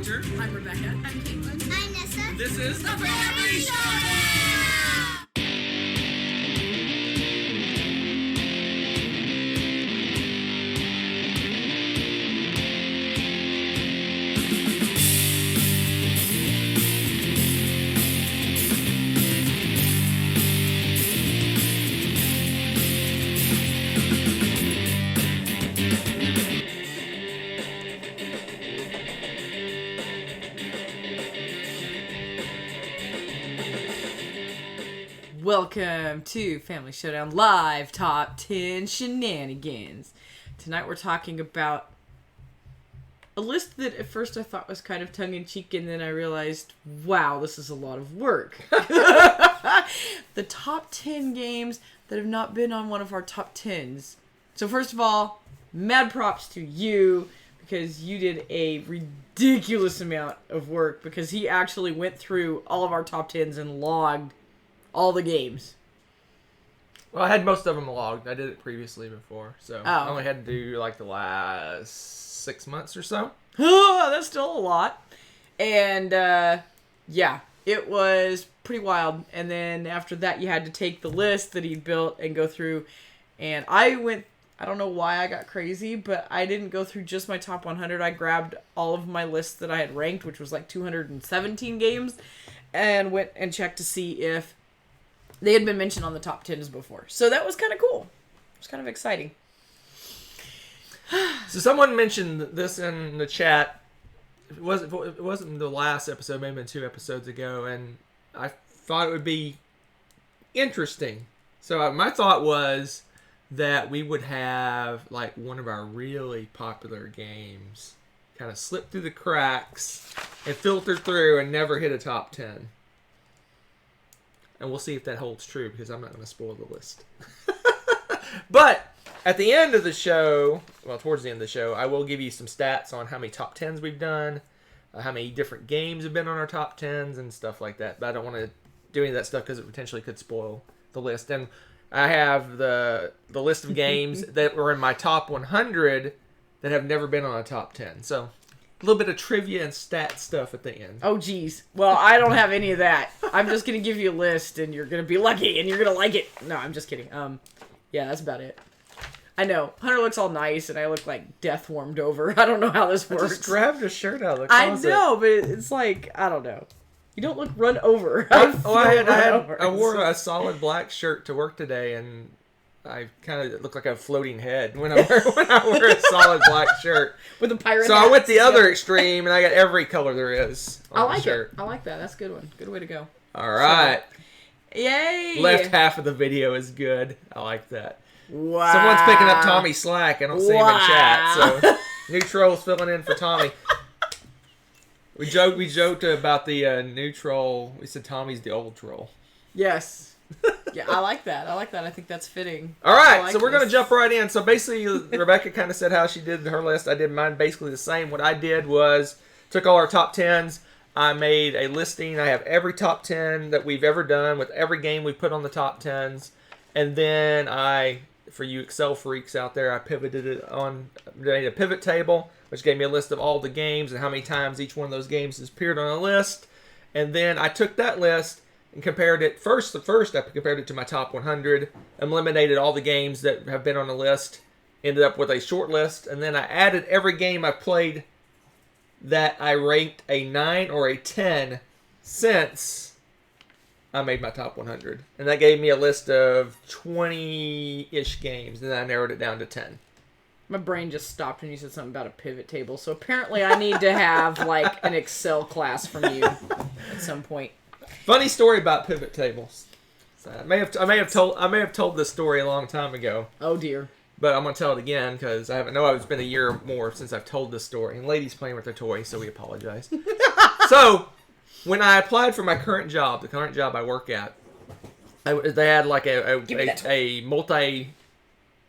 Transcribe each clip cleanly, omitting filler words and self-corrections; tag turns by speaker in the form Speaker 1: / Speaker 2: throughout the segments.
Speaker 1: Hunter.
Speaker 2: I'm Rebecca.
Speaker 3: I'm Caitlin.
Speaker 4: I'm Nessa.
Speaker 1: And this is the Family Showdown!
Speaker 2: Welcome to Family Showdown Live Top 10 Shenanigans. Tonight we're talking about a list that at first I thought was kind of tongue-in-cheek, and then I realized, wow, this is a lot of work. The top 10 games that have not been on one of our top 10s. So first of all, mad props to you, because you did a ridiculous amount of work, because he actually went through all of our top 10s and logged all the games.
Speaker 5: Well, I had most of them logged. I did it previously before, so I only
Speaker 2: okay.
Speaker 5: had to do like the last 6 months or so.
Speaker 2: That's still a lot. And, yeah, it was pretty wild. And then after that, you had to take the list that he built and go through. And I don't know why I got crazy, but I didn't go through just my top 100. I grabbed all of my lists that I had ranked, which was like 217 games, and went and checked to see if they had been mentioned on the top 10s before. So that was kind of cool. It was kind of exciting.
Speaker 5: So someone mentioned this in the chat. It wasn't the last episode, maybe 2 episodes ago, and I thought it would be interesting. So my thought was that we would have like one of our really popular games kind of slip through the cracks and filter through and never hit a top 10. And we'll see if that holds true, because I'm not going to spoil the list. But at the end of the show, well, towards the end of the show, I will give you some stats on how many top 10s we've done, how many different games have been on our top 10s, and stuff like that. But I don't want to do any of that stuff because it potentially could spoil the list. And I have the list of games that were in my top 100 that have never been on a top 10. So a little bit of trivia and stat stuff at the end.
Speaker 2: Oh, geez. Well, I don't have any of that. I'm just going to give you a list, and you're going to be lucky, and you're going to like it. No, I'm just kidding. Yeah, that's about it. I know. Hunter looks all nice, and I look like death warmed over. I don't know how this works.
Speaker 5: I just grabbed a shirt out of the closet.
Speaker 2: I know, but it's like, I don't know. You don't look run over.
Speaker 5: I wore a solid black shirt to work today, and I kind of look like a floating head when I wear a solid black shirt
Speaker 2: With a pirate
Speaker 5: So
Speaker 2: hat.
Speaker 5: I went the other extreme, and I got every color there is on
Speaker 2: I
Speaker 5: the
Speaker 2: like
Speaker 5: shirt.
Speaker 2: it. I like that. That's a good one. Good way to go.
Speaker 5: All right.
Speaker 2: So, yay!
Speaker 5: Left half of the video is good. I like that.
Speaker 2: Wow.
Speaker 5: Someone's picking up Tommy's slack. I don't see him in chat. So new troll's filling in for Tommy. We joked about the new troll. We said Tommy's the old troll.
Speaker 2: Yes. Yeah, I like that. I think that's fitting.
Speaker 5: All right,
Speaker 2: like
Speaker 5: so we're going to
Speaker 2: this.
Speaker 5: jump right in. So basically, Rebecca kind of said how she did her list. I did mine basically the same. What I did was took all our top 10s. I made a listing. I have every top 10 that we've ever done with every game we put on the top 10s. And then for you Excel freaks out there, I pivoted it on, made a pivot table, which gave me a list of all the games and how many times each one of those games has appeared on a list. And then I took that list and compared it, first I compared it to my top 100, eliminated all the games that have been on the list, ended up with a short list, and then I added every game I played that I ranked a 9 or a 10 since I made my top 100. And that gave me a list of 20-ish games, and then I narrowed it down to 10.
Speaker 2: My brain just stopped when you said something about a pivot table, so apparently I need to have like an Excel class from you at some point.
Speaker 5: Funny story about pivot tables. So I may have told this story a long time ago.
Speaker 2: Oh dear.
Speaker 5: But I'm gonna tell it again because it's been a year or more since I've told this story. And ladies playing with their toys, so we apologize. So when I applied for my current job, the current job I work at, they had like a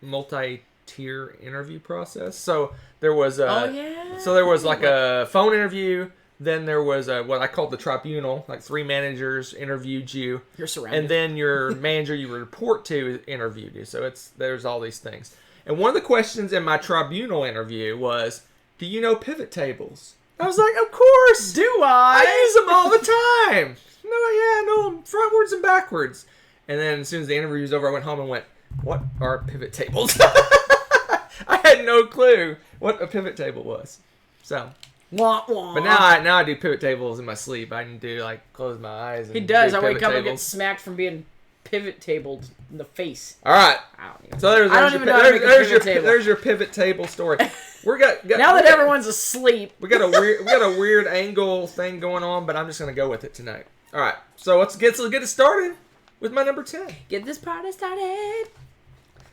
Speaker 5: multi-tier interview process. So there was like a phone interview. Then there was what I called the tribunal, like 3 managers interviewed you.
Speaker 2: You're surrounded.
Speaker 5: And then your manager you report to interviewed you. So there's all these things. And one of the questions in my tribunal interview was, do you know pivot tables? I was like, of course.
Speaker 2: Do
Speaker 5: I use them all the time. No, yeah, I know them frontwards and backwards. And then as soon as the interview was over, I went home and went, what are pivot tables? I had no clue what a pivot table was. So,
Speaker 2: Wah, wah.
Speaker 5: but now I do pivot tables in my sleep. I can do like close my eyes. And
Speaker 2: He does.
Speaker 5: do
Speaker 2: I wake
Speaker 5: pivot
Speaker 2: up and get
Speaker 5: tables.
Speaker 2: smacked from being pivot tabled in the face.
Speaker 5: All right.
Speaker 2: I don't even
Speaker 5: So there's
Speaker 2: I don't
Speaker 5: your
Speaker 2: even know how to make a pivot table.
Speaker 5: there's your pivot table story.
Speaker 2: Now that everyone's asleep.
Speaker 5: we got a weird angle thing going on, but I'm just gonna go with it tonight. All right. So let's get it started with my number 10.
Speaker 2: Get this party started.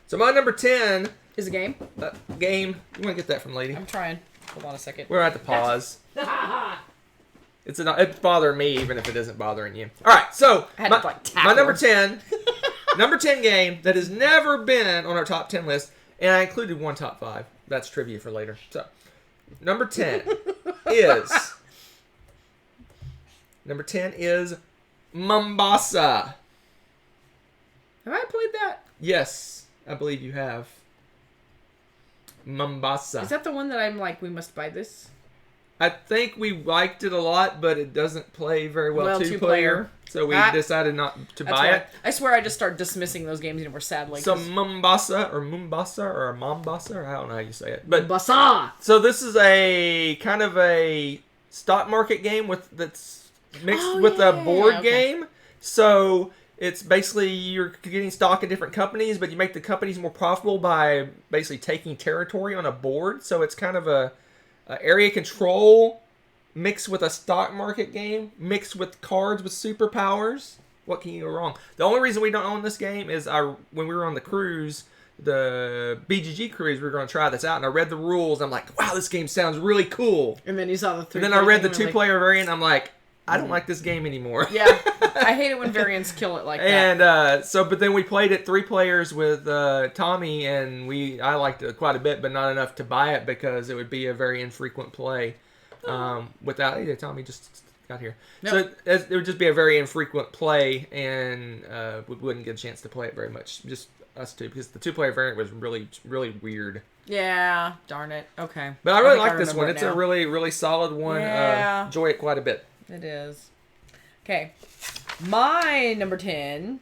Speaker 5: So my number 10
Speaker 2: Is a game?
Speaker 5: game. You want to get that from Lady?
Speaker 2: I'm trying. Hold on a second.
Speaker 5: We're at the pause. It's bothering me even if it isn't bothering you. All right, so
Speaker 2: I had to, like, tap
Speaker 5: my number
Speaker 2: one.
Speaker 5: 10, number 10 game that has never been on our top 10 list, and I included one top 5. That's trivia for later. So number 10 is Mombasa.
Speaker 2: Have I played that?
Speaker 5: Yes, I believe you have. Mombasa.
Speaker 2: Is that the one that I'm like, we must buy this?
Speaker 5: I think we liked it a lot, but it doesn't play very well two-player. So we decided not to buy it.
Speaker 2: I swear I just start dismissing those games and we're sad. Like
Speaker 5: So Mombasa or Mombasa, or I don't know how you say it. But
Speaker 2: Mombasa.
Speaker 5: so this is a kind of a stock market game that's mixed with a board game. So it's basically you're getting stock in different companies, but you make the companies more profitable by basically taking territory on a board. So it's kind of a area control mixed with a stock market game, mixed with cards with superpowers. What can you go wrong? The only reason we don't own this game is when we were on the cruise, the BGG cruise, we were going to try this out, and I read the rules. I'm like, wow, this game sounds really cool.
Speaker 2: And then you saw the 3.
Speaker 5: And then I read the 2-player variant. I'm like, I don't like this game anymore.
Speaker 2: Yeah, I hate it when variants kill it like that.
Speaker 5: And but then we played it 3 players with Tommy, and I liked it quite a bit, but not enough to buy it because it would be a very infrequent play. Without Tommy just got here, so it would just be a very infrequent play, and we wouldn't get a chance to play it very much. Just us two, because the 2-player variant was really, really weird.
Speaker 2: Yeah, darn it. Okay,
Speaker 5: but I really like this one. It's a really, really solid one.
Speaker 2: Yeah.
Speaker 5: Enjoy it quite a bit.
Speaker 2: It is. Okay. My number 10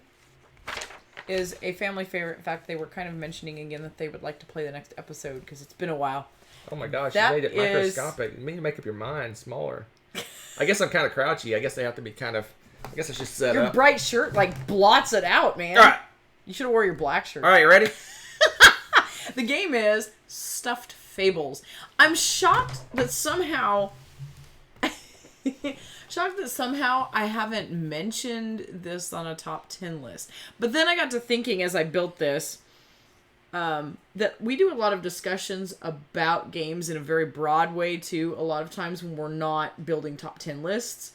Speaker 2: is a family favorite. In fact, they were kind of mentioning again that they would like to play the next episode because it's been a while.
Speaker 5: Oh my gosh,
Speaker 2: That
Speaker 5: you made it
Speaker 2: is-
Speaker 5: microscopic. You need to make up your mind smaller. I guess I'm kind of crouchy. I guess they have to be kind of... I guess I should set
Speaker 2: Your
Speaker 5: up.
Speaker 2: bright shirt like blots it out, man.
Speaker 5: All right.
Speaker 2: You should have wore your black shirt.
Speaker 5: All right, you ready?
Speaker 2: The game is Stuffed Fables. I'm shocked that somehow... I haven't mentioned this on a top 10 list. But then I got to thinking as I built this that we do a lot of discussions about games in a very broad way too. A lot of times when we're not building top 10 lists.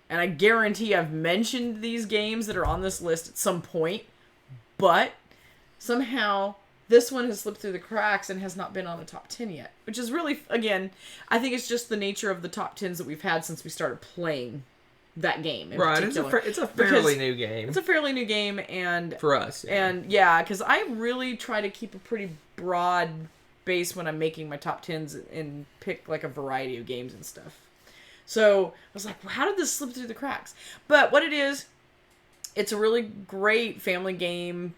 Speaker 2: And I guarantee I've mentioned these games that are on this list at some point. But somehow this one has slipped through the cracks and has not been on a top 10 yet. Which is really, again, I think it's just the nature of the top 10s that we've had since we started playing that game.
Speaker 5: Right, it's a fairly new game.
Speaker 2: It's a fairly new game, and...
Speaker 5: For us. Yeah.
Speaker 2: And, yeah, because I really try to keep a pretty broad base when I'm making my top 10s and pick, like, a variety of games and stuff. So, I was like, well, how did this slip through the cracks? But what it is, it's a really great family game.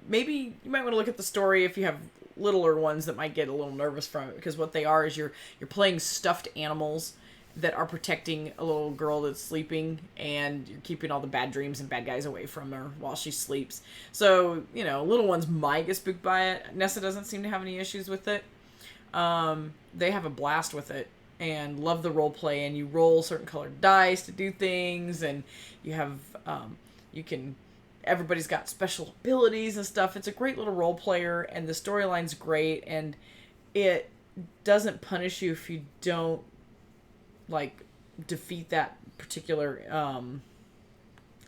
Speaker 2: Maybe you might want to look at the story if you have littler ones that might get a little nervous from it, because what they are is you're playing stuffed animals that are protecting a little girl that's sleeping, and you're keeping all the bad dreams and bad guys away from her while she sleeps. So, little ones might get spooked by it. Nessa doesn't seem to have any issues with it. They have a blast with it and love the role play, and you roll certain colored dice to do things, and you have everybody's got special abilities and stuff. It's a great little role player, and the storyline's great, and it doesn't punish you if you don't defeat that particular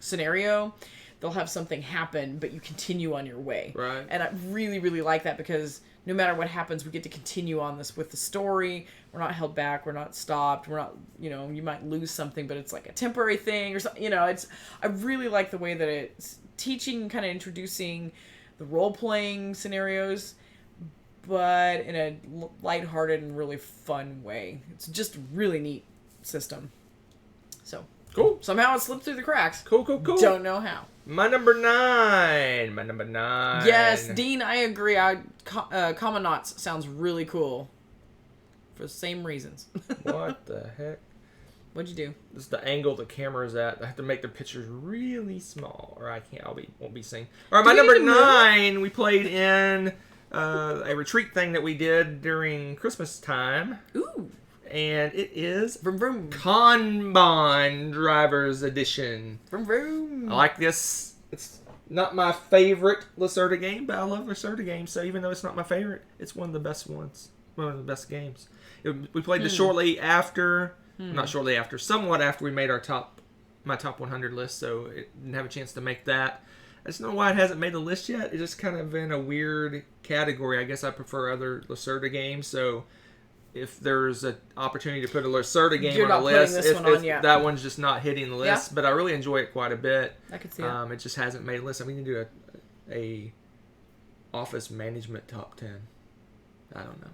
Speaker 2: scenario. They'll have something happen, but you continue on your way.
Speaker 5: Right.
Speaker 2: And I really, really like that, because no matter what happens, we get to continue on this with the story. We're not held back. We're not stopped. We're not, you might lose something, but it's like a temporary thing or something. I really like the way that it's teaching, kind of introducing the role-playing scenarios but in a lighthearted and really fun way. It's just a really neat system. So
Speaker 5: Cool.
Speaker 2: somehow it slipped through the cracks.
Speaker 5: Cool.
Speaker 2: Don't know how.
Speaker 5: My number 9.
Speaker 2: Yes, Dean, I agree. Commandants sounds really cool. For the same reasons.
Speaker 5: What the heck?
Speaker 2: What'd you do?
Speaker 5: This is the angle the camera's at. I have to make the pictures really small, or I can't. Won't be seen. All right, my number 9. We played in a retreat thing that we did during Christmas time.
Speaker 2: Ooh.
Speaker 5: And it is
Speaker 2: Vroom vroom.
Speaker 5: Kanban Drivers Edition.
Speaker 2: Vroom vroom.
Speaker 5: I like this. It's not my favorite Lacerda game, but I love Lacerda games. So even though it's not my favorite, it's one of the best ones. One of the best games. We played this shortly after, not shortly after, somewhat after we made my top 100 list. So it didn't have a chance to make that. I just don't know why it hasn't made the list yet. It's just kind of in a weird category. I guess I prefer other Lacerda games. So if there's an opportunity to put a Lacerda game on a list, that one's just not hitting the list. Yeah. But I really enjoy it quite a bit.
Speaker 2: I could see it.
Speaker 5: It just hasn't made a list. I mean, we can do a office management top 10. I don't know.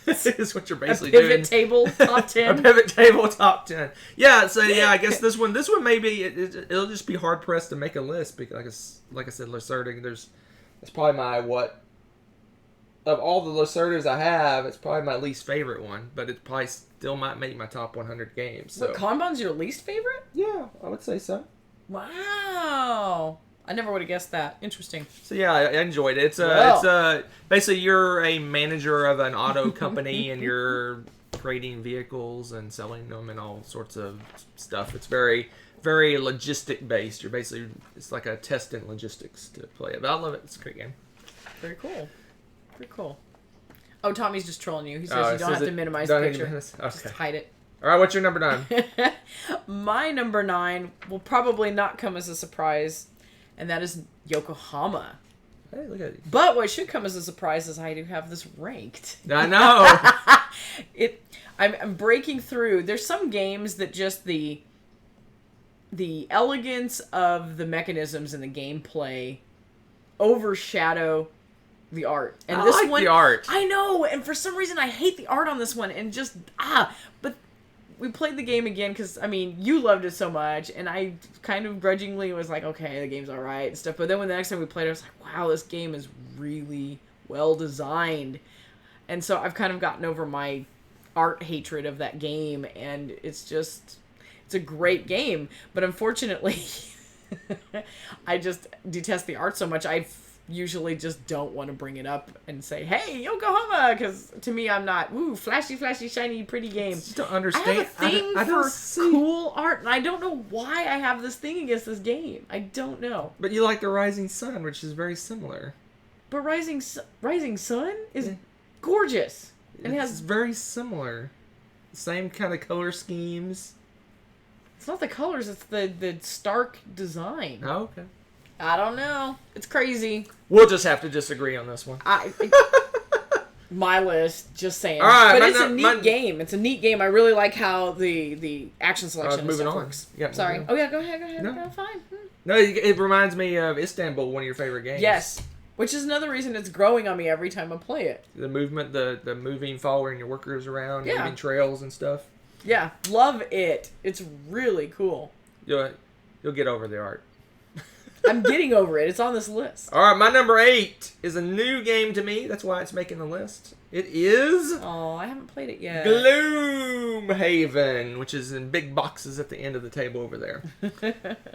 Speaker 5: This is what you're basically doing.
Speaker 2: A pivot table top 10.
Speaker 5: A pivot table top 10. Yeah, so yeah, I guess this one maybe it'll just be hard pressed to make a list because like I said, Lacerda, that's probably my of all the Lacerdas I have, it's probably my least favorite one, but it probably still might make my top 100 games. So.
Speaker 2: But Kanban's your least favorite?
Speaker 5: Yeah, I would say so.
Speaker 2: Wow. I never would have guessed that. Interesting.
Speaker 5: So yeah, I enjoyed it. It's basically you're a manager of an auto company and you're creating vehicles and selling them and all sorts of stuff. It's very, very logistic based. It's like a test in logistics to play it. But I love it. It's a great game.
Speaker 2: Very cool. Very cool. Oh, Tommy's just trolling you. He says you don't have to minimize the picture. Okay. Just hide it.
Speaker 5: All right, what's your number 9?
Speaker 2: My number 9 will probably not come as a surprise. And that is Yokohama.
Speaker 5: Hey, look at it.
Speaker 2: But what should come as a surprise is I do have this ranked.
Speaker 5: I know.
Speaker 2: I'm breaking through. There's some games that just the elegance of the mechanisms and the gameplay overshadow the art. And this
Speaker 5: like
Speaker 2: one,
Speaker 5: the art.
Speaker 2: I know, and for some reason I hate the art on this one, and just but. We played the game again because, I mean, you loved it so much, and I kind of grudgingly was like, okay, the game's alright and stuff. But then when the next time we played, I was like, wow, this game is really well designed. And so I've kind of gotten over my art hatred of that game, and it's a great game. But unfortunately, I just detest the art so much, I usually just don't want to bring it up and say, hey, Yokohama, because to me, I'm not, flashy, shiny, pretty game.
Speaker 5: I just don't understand.
Speaker 2: I have a thing for cool art, and I don't know why I have this thing against this game. I don't know.
Speaker 5: But you like the Rising Sun, which is very similar.
Speaker 2: But Rising Sun is gorgeous. And
Speaker 5: it's very similar. Same kind of color schemes.
Speaker 2: It's not the colors, it's the stark design.
Speaker 5: Oh, okay.
Speaker 2: I don't know. It's crazy.
Speaker 5: We'll just have to disagree on this one.
Speaker 2: My list, just saying.
Speaker 5: All right,
Speaker 2: but it's a neat game. It's a neat game. I really like how the action selection and stuff works.
Speaker 5: Yep,
Speaker 2: sorry. Oh, yeah, go ahead. No, fine.
Speaker 5: No, it reminds me of Istanbul, one of your favorite games.
Speaker 2: Yes. Which is another reason it's growing on me every time I play it.
Speaker 5: The movement, the moving, following your workers around, moving trails and stuff.
Speaker 2: Yeah, love it. It's really cool.
Speaker 5: You'll get over the art.
Speaker 2: I'm getting over it. It's on this list.
Speaker 5: All right, my number 8 is a new game to me. That's why it's making the list. It is...
Speaker 2: Oh, I haven't played it yet.
Speaker 5: Gloomhaven, which is in big boxes at the end of the table over there.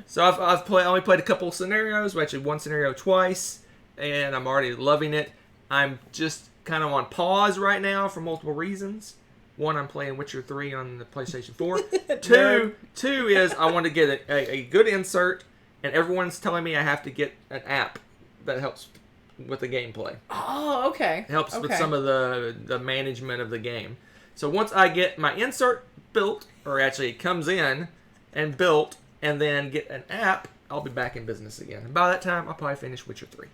Speaker 5: So I've only played a couple scenarios. Actually, one scenario twice, and I'm already loving it. I'm just kind of on pause right now for multiple reasons. One, I'm playing Witcher 3 on the PlayStation 4. Two is I want to get a good insert. And everyone's telling me I have to get an app that helps with the gameplay.
Speaker 2: Oh, okay.
Speaker 5: It helps with some of the management of the game. So once I get my insert built, or actually it comes in and built, and then get an app, I'll be back in business again. And by that time, I'll probably finish Witcher 3.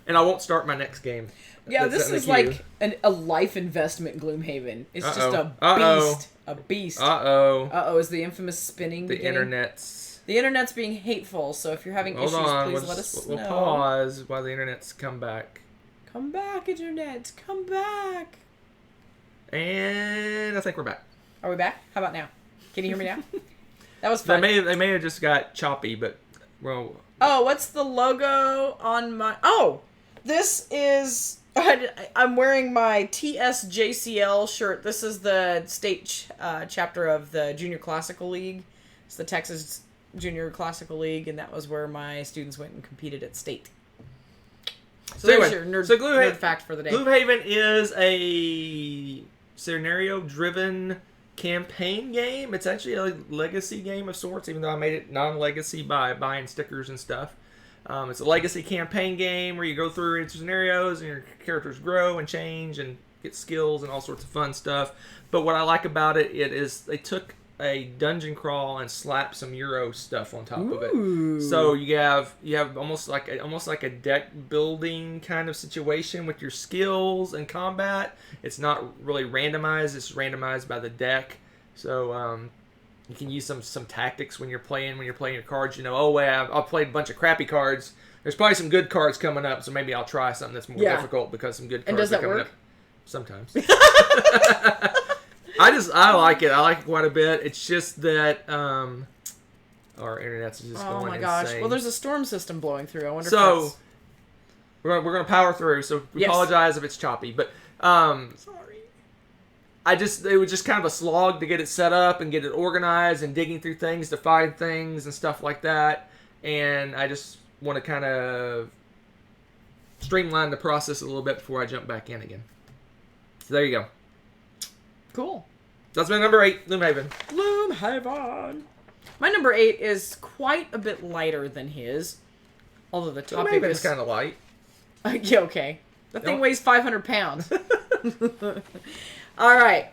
Speaker 5: And I won't start my next game.
Speaker 2: Yeah, this is like a life investment, Gloomhaven. It's just a beast. A beast.
Speaker 5: Uh-oh.
Speaker 2: Uh-oh, is the infamous spinning
Speaker 5: the
Speaker 2: beginning?
Speaker 5: internet's
Speaker 2: The internet's being hateful, so if you're having issues, please let us know.
Speaker 5: We'll pause while the internet's come back.
Speaker 2: Come back, internet. Come back.
Speaker 5: And I think we're back.
Speaker 2: Are we back? How about now? Can you hear me now? That was fun.
Speaker 5: They may have just got choppy, but well.
Speaker 2: Oh, what's the logo on my? Oh, this is. I'm wearing my TSJCL shirt. This is the state chapter of the Junior Classical League. It's the Texas Junior Classical League, and that was where my students went and competed at state. So there's your nerd fact for the day.
Speaker 5: Gloomhaven is a scenario-driven campaign game. It's actually a legacy game of sorts, even though I made it non-legacy by buying stickers and stuff. It's a legacy campaign game where you go through scenarios and your characters grow and change and get skills and all sorts of fun stuff. But what I like about it is they took a dungeon crawl and slapped some Euro stuff on top of it. So you have almost like a deck building kind of situation with your skills and combat. It's not really randomized. It's randomized by the deck. So you can use some tactics when you're playing your cards. You know, oh wait, I've played a bunch of crappy cards. There's probably some good cards coming up, so maybe I'll try something that's more difficult because some good cards are coming up. Sometimes. I like it. I like it quite a bit. It's just that our internet's just going insane. Oh my gosh.
Speaker 2: Well, there's a storm system blowing through. I wonder if
Speaker 5: that's... we're going to power through, so we apologize if it's choppy. But
Speaker 2: sorry.
Speaker 5: It was just kind of a slog to get it set up and get it organized and digging through things to find things and stuff like that. And I just want to kind of streamline the process a little bit before I jump back in again. So there you go.
Speaker 2: Cool.
Speaker 5: That's my number 8, Gloomhaven.
Speaker 2: Gloomhaven. My number 8 is quite a bit lighter than his. Although the topic
Speaker 5: is kind of light.
Speaker 2: Yeah, okay. That thing weighs 500 pounds. All right.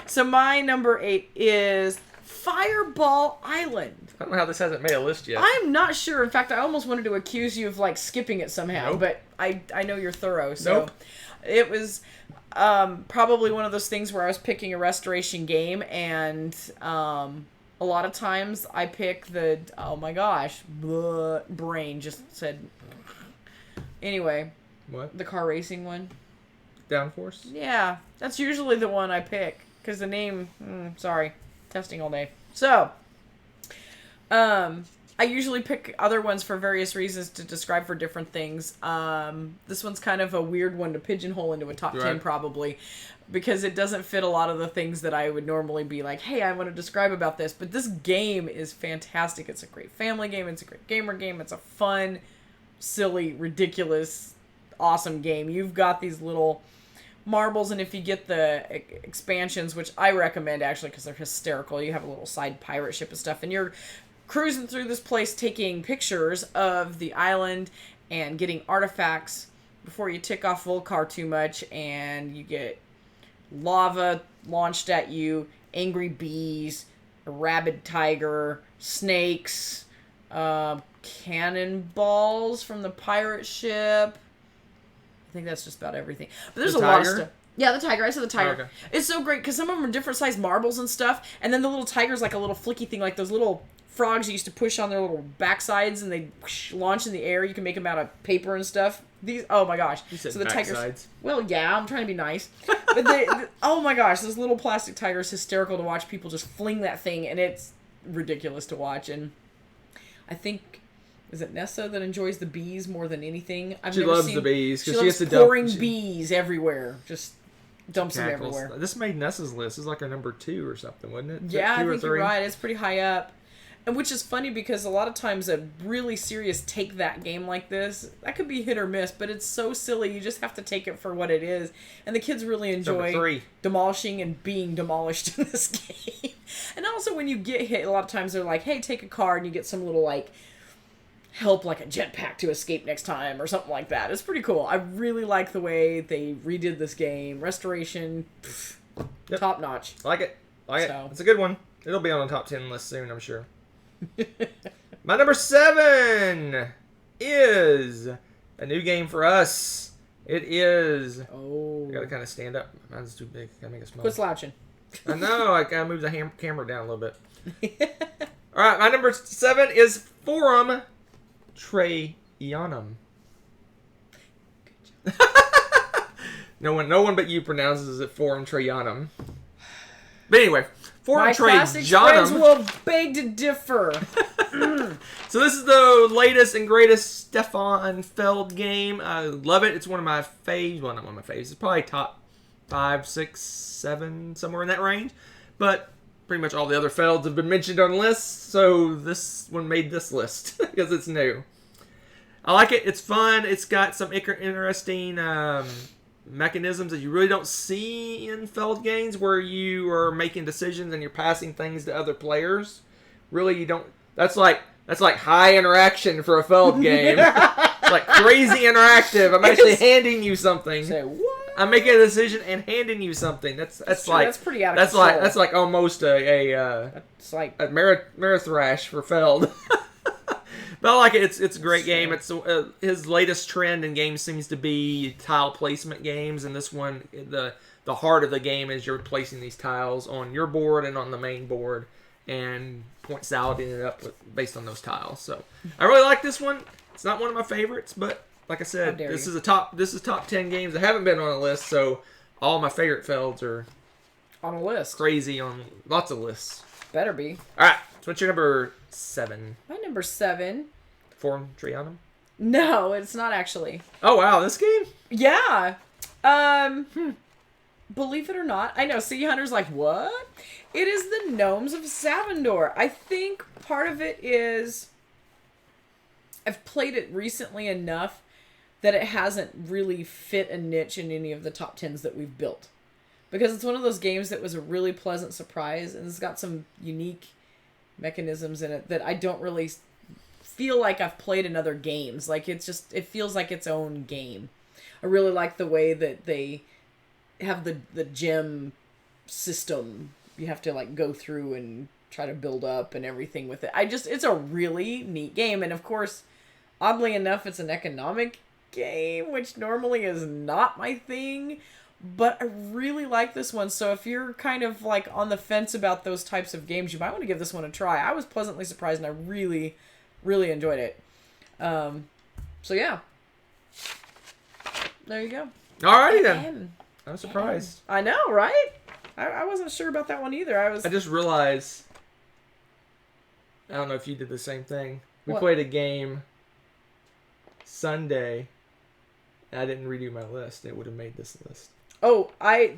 Speaker 2: So my number 8 is Fireball Island.
Speaker 5: I don't know how this hasn't made a list yet.
Speaker 2: I'm not sure. In fact, I almost wanted to accuse you of like skipping it somehow, but I know you're thorough. So it was probably one of those things where I was picking a restoration game, and a lot of times I pick the brain just said. Anyway,
Speaker 5: what?
Speaker 2: The car racing one.
Speaker 5: Downforce?
Speaker 2: Yeah, that's usually the one I pick because the name. Sorry, testing all day. So, I usually pick other ones for various reasons to describe for different things. This one's kind of a weird one to pigeonhole into a top 10 probably, because it doesn't fit a lot of the things that I would normally be like, hey, I want to describe about this. But this game is fantastic. It's a great family game. It's a great gamer game. It's a fun, silly, ridiculous, awesome game. You've got these little marbles, and if you get the expansions, which I recommend actually because they're hysterical, you have a little side pirate ship and stuff, and you're cruising through this place taking pictures of the island and getting artifacts before you tick off Volcar too much, and you get lava launched at you, angry bees, a rabid tiger, snakes, cannonballs from the pirate ship. I think that's just about everything. But there's a lot of stuff. Yeah, the tiger. I said the tiger. Oh, okay. It's so great because some of them are different sized marbles and stuff, and then the little tiger's like a little flicky thing, like those little frogs you used to push on their little backsides and they launch in the air. You can make them out of paper and stuff. These, oh my gosh.
Speaker 5: You said
Speaker 2: so the
Speaker 5: tigers.
Speaker 2: Well, yeah, I'm trying to be nice. But oh my gosh, this little plastic tiger is hysterical to watch people just fling that thing, and it's ridiculous to watch. And I think, is it Nessa that enjoys the bees more than anything?
Speaker 5: She loves the bees
Speaker 2: because she has to pouring bees everywhere. Just dumps them everywhere.
Speaker 5: This made Nessa's list. It's like a number 2 or something, wasn't it?
Speaker 2: Yeah, I think you're right. It's pretty high up. And which is funny because a lot of times a really serious take that game like this, that could be hit or miss, but it's so silly. You just have to take it for what it is. And the kids really enjoy demolishing and being demolished in this game. And also when you get hit, a lot of times they're like, hey, take a card, and you get some little like help, like a jetpack to escape next time or something like that. It's pretty cool. I really like the way they redid this game. Restoration, top notch.
Speaker 5: Like it. It's a good one. It'll be on the top 10 list soon, I'm sure. My number 7 is a new game for us. It is.
Speaker 2: Oh.
Speaker 5: I gotta kind of stand up. Mine's too big. Gotta make it small.
Speaker 2: Quit slouching.
Speaker 5: I know. I gotta move the camera down a little bit. All right, my number 7 is Forum Trajanum. No one but you pronounces it Forum Trajanum. But anyway, Forum
Speaker 2: My classics friends
Speaker 5: Trajanum.
Speaker 2: will beg to differ.
Speaker 5: So this is the latest and greatest Stefan Feld game. I love it. It's one of my faves. Well, not one of my faves. It's probably top 5, 6, 7, somewhere in that range. But pretty much all the other Felds have been mentioned on the list, so this one made this list because it's new. I like it. It's fun. It's got some interesting mechanisms that you really don't see in Feld games, where you are making decisions and you're passing things to other players. Really, you don't. That's like high interaction for a Feld game. It's like crazy interactive. I'm actually handing you something.
Speaker 2: Say what?
Speaker 5: I'm making a decision and handing you something. That's like
Speaker 2: That's pretty out of control.
Speaker 5: That's like almost
Speaker 2: It's like
Speaker 5: a Marathrash for Feld. But I like it. It's a great game. It's his latest trend in games seems to be tile placement games, and this one, the heart of the game is you're placing these tiles on your board and on the main board, and point salading it up based on those tiles. So I really like this one. It's not one of my favorites, but like I said, this is top 10 games that haven't been on a list. So all my favorite Felds are
Speaker 2: on a list.
Speaker 5: crazy on lots of lists.
Speaker 2: Better be.
Speaker 5: All right, so what's your number 7?
Speaker 2: My number 7.
Speaker 5: Forum Trianum?
Speaker 2: No, it's not actually.
Speaker 5: Oh wow, this game?
Speaker 2: Yeah. Believe it or not, I know Sea Hunter's like, what? It is the Gnomes of Savendor. I think part of it is I've played it recently enough that it hasn't really fit a niche in any of the top 10s that we've built. Because it's one of those games that was a really pleasant surprise, and it's got some unique mechanisms in it that I don't really feel like I've played in other games. Like, it feels like its own game. I really like the way that they have the gem system. You have to like go through and try to build up and everything with it. It's a really neat game. And of course, oddly enough, it's an economic game, which normally is not my thing. But I really like this one. So if you're kind of like on the fence about those types of games, you might want to give this one a try. I was pleasantly surprised and I really, really enjoyed it. So yeah. There you go.
Speaker 5: Alrighty then. I'm surprised.
Speaker 2: I know, right? I wasn't sure about that one either.
Speaker 5: I just realized, I don't know if you did the same thing. We
Speaker 2: What?
Speaker 5: played a game Sunday, and I didn't redo my list. It would have made this list.
Speaker 2: Oh,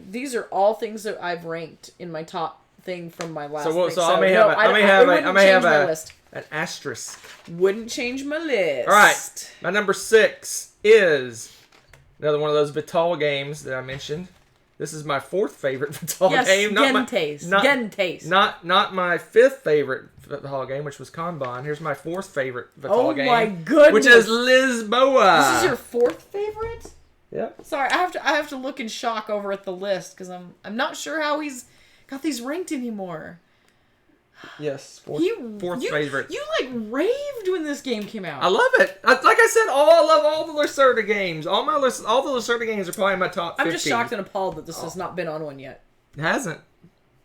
Speaker 2: these are all things that I've ranked in my top thing from my last thing.
Speaker 5: So I may have
Speaker 2: my list.
Speaker 5: an asterisk.
Speaker 2: Wouldn't change my list.
Speaker 5: All right, my number 6 is another one of those Vital games that I mentioned. This is my 4th favorite Vital game.
Speaker 2: Gentes.
Speaker 5: Not my 5th favorite Vital game, which was Kanban. Here's my 4th favorite Vital game.
Speaker 2: Oh my goodness.
Speaker 5: Which is Lisboa.
Speaker 2: This is your 4th favorite?
Speaker 5: Yep.
Speaker 2: Sorry, I have to look in shock over at the list because I'm not sure how he's got these ranked anymore.
Speaker 5: Yes, fourth favorite.
Speaker 2: You like raved when this game came out.
Speaker 5: I love it. Like I said, I love all the Lacerda games. All the Lacerda games are probably in my top 50.
Speaker 2: I'm just shocked and appalled that this has not been on one yet.
Speaker 5: It hasn't.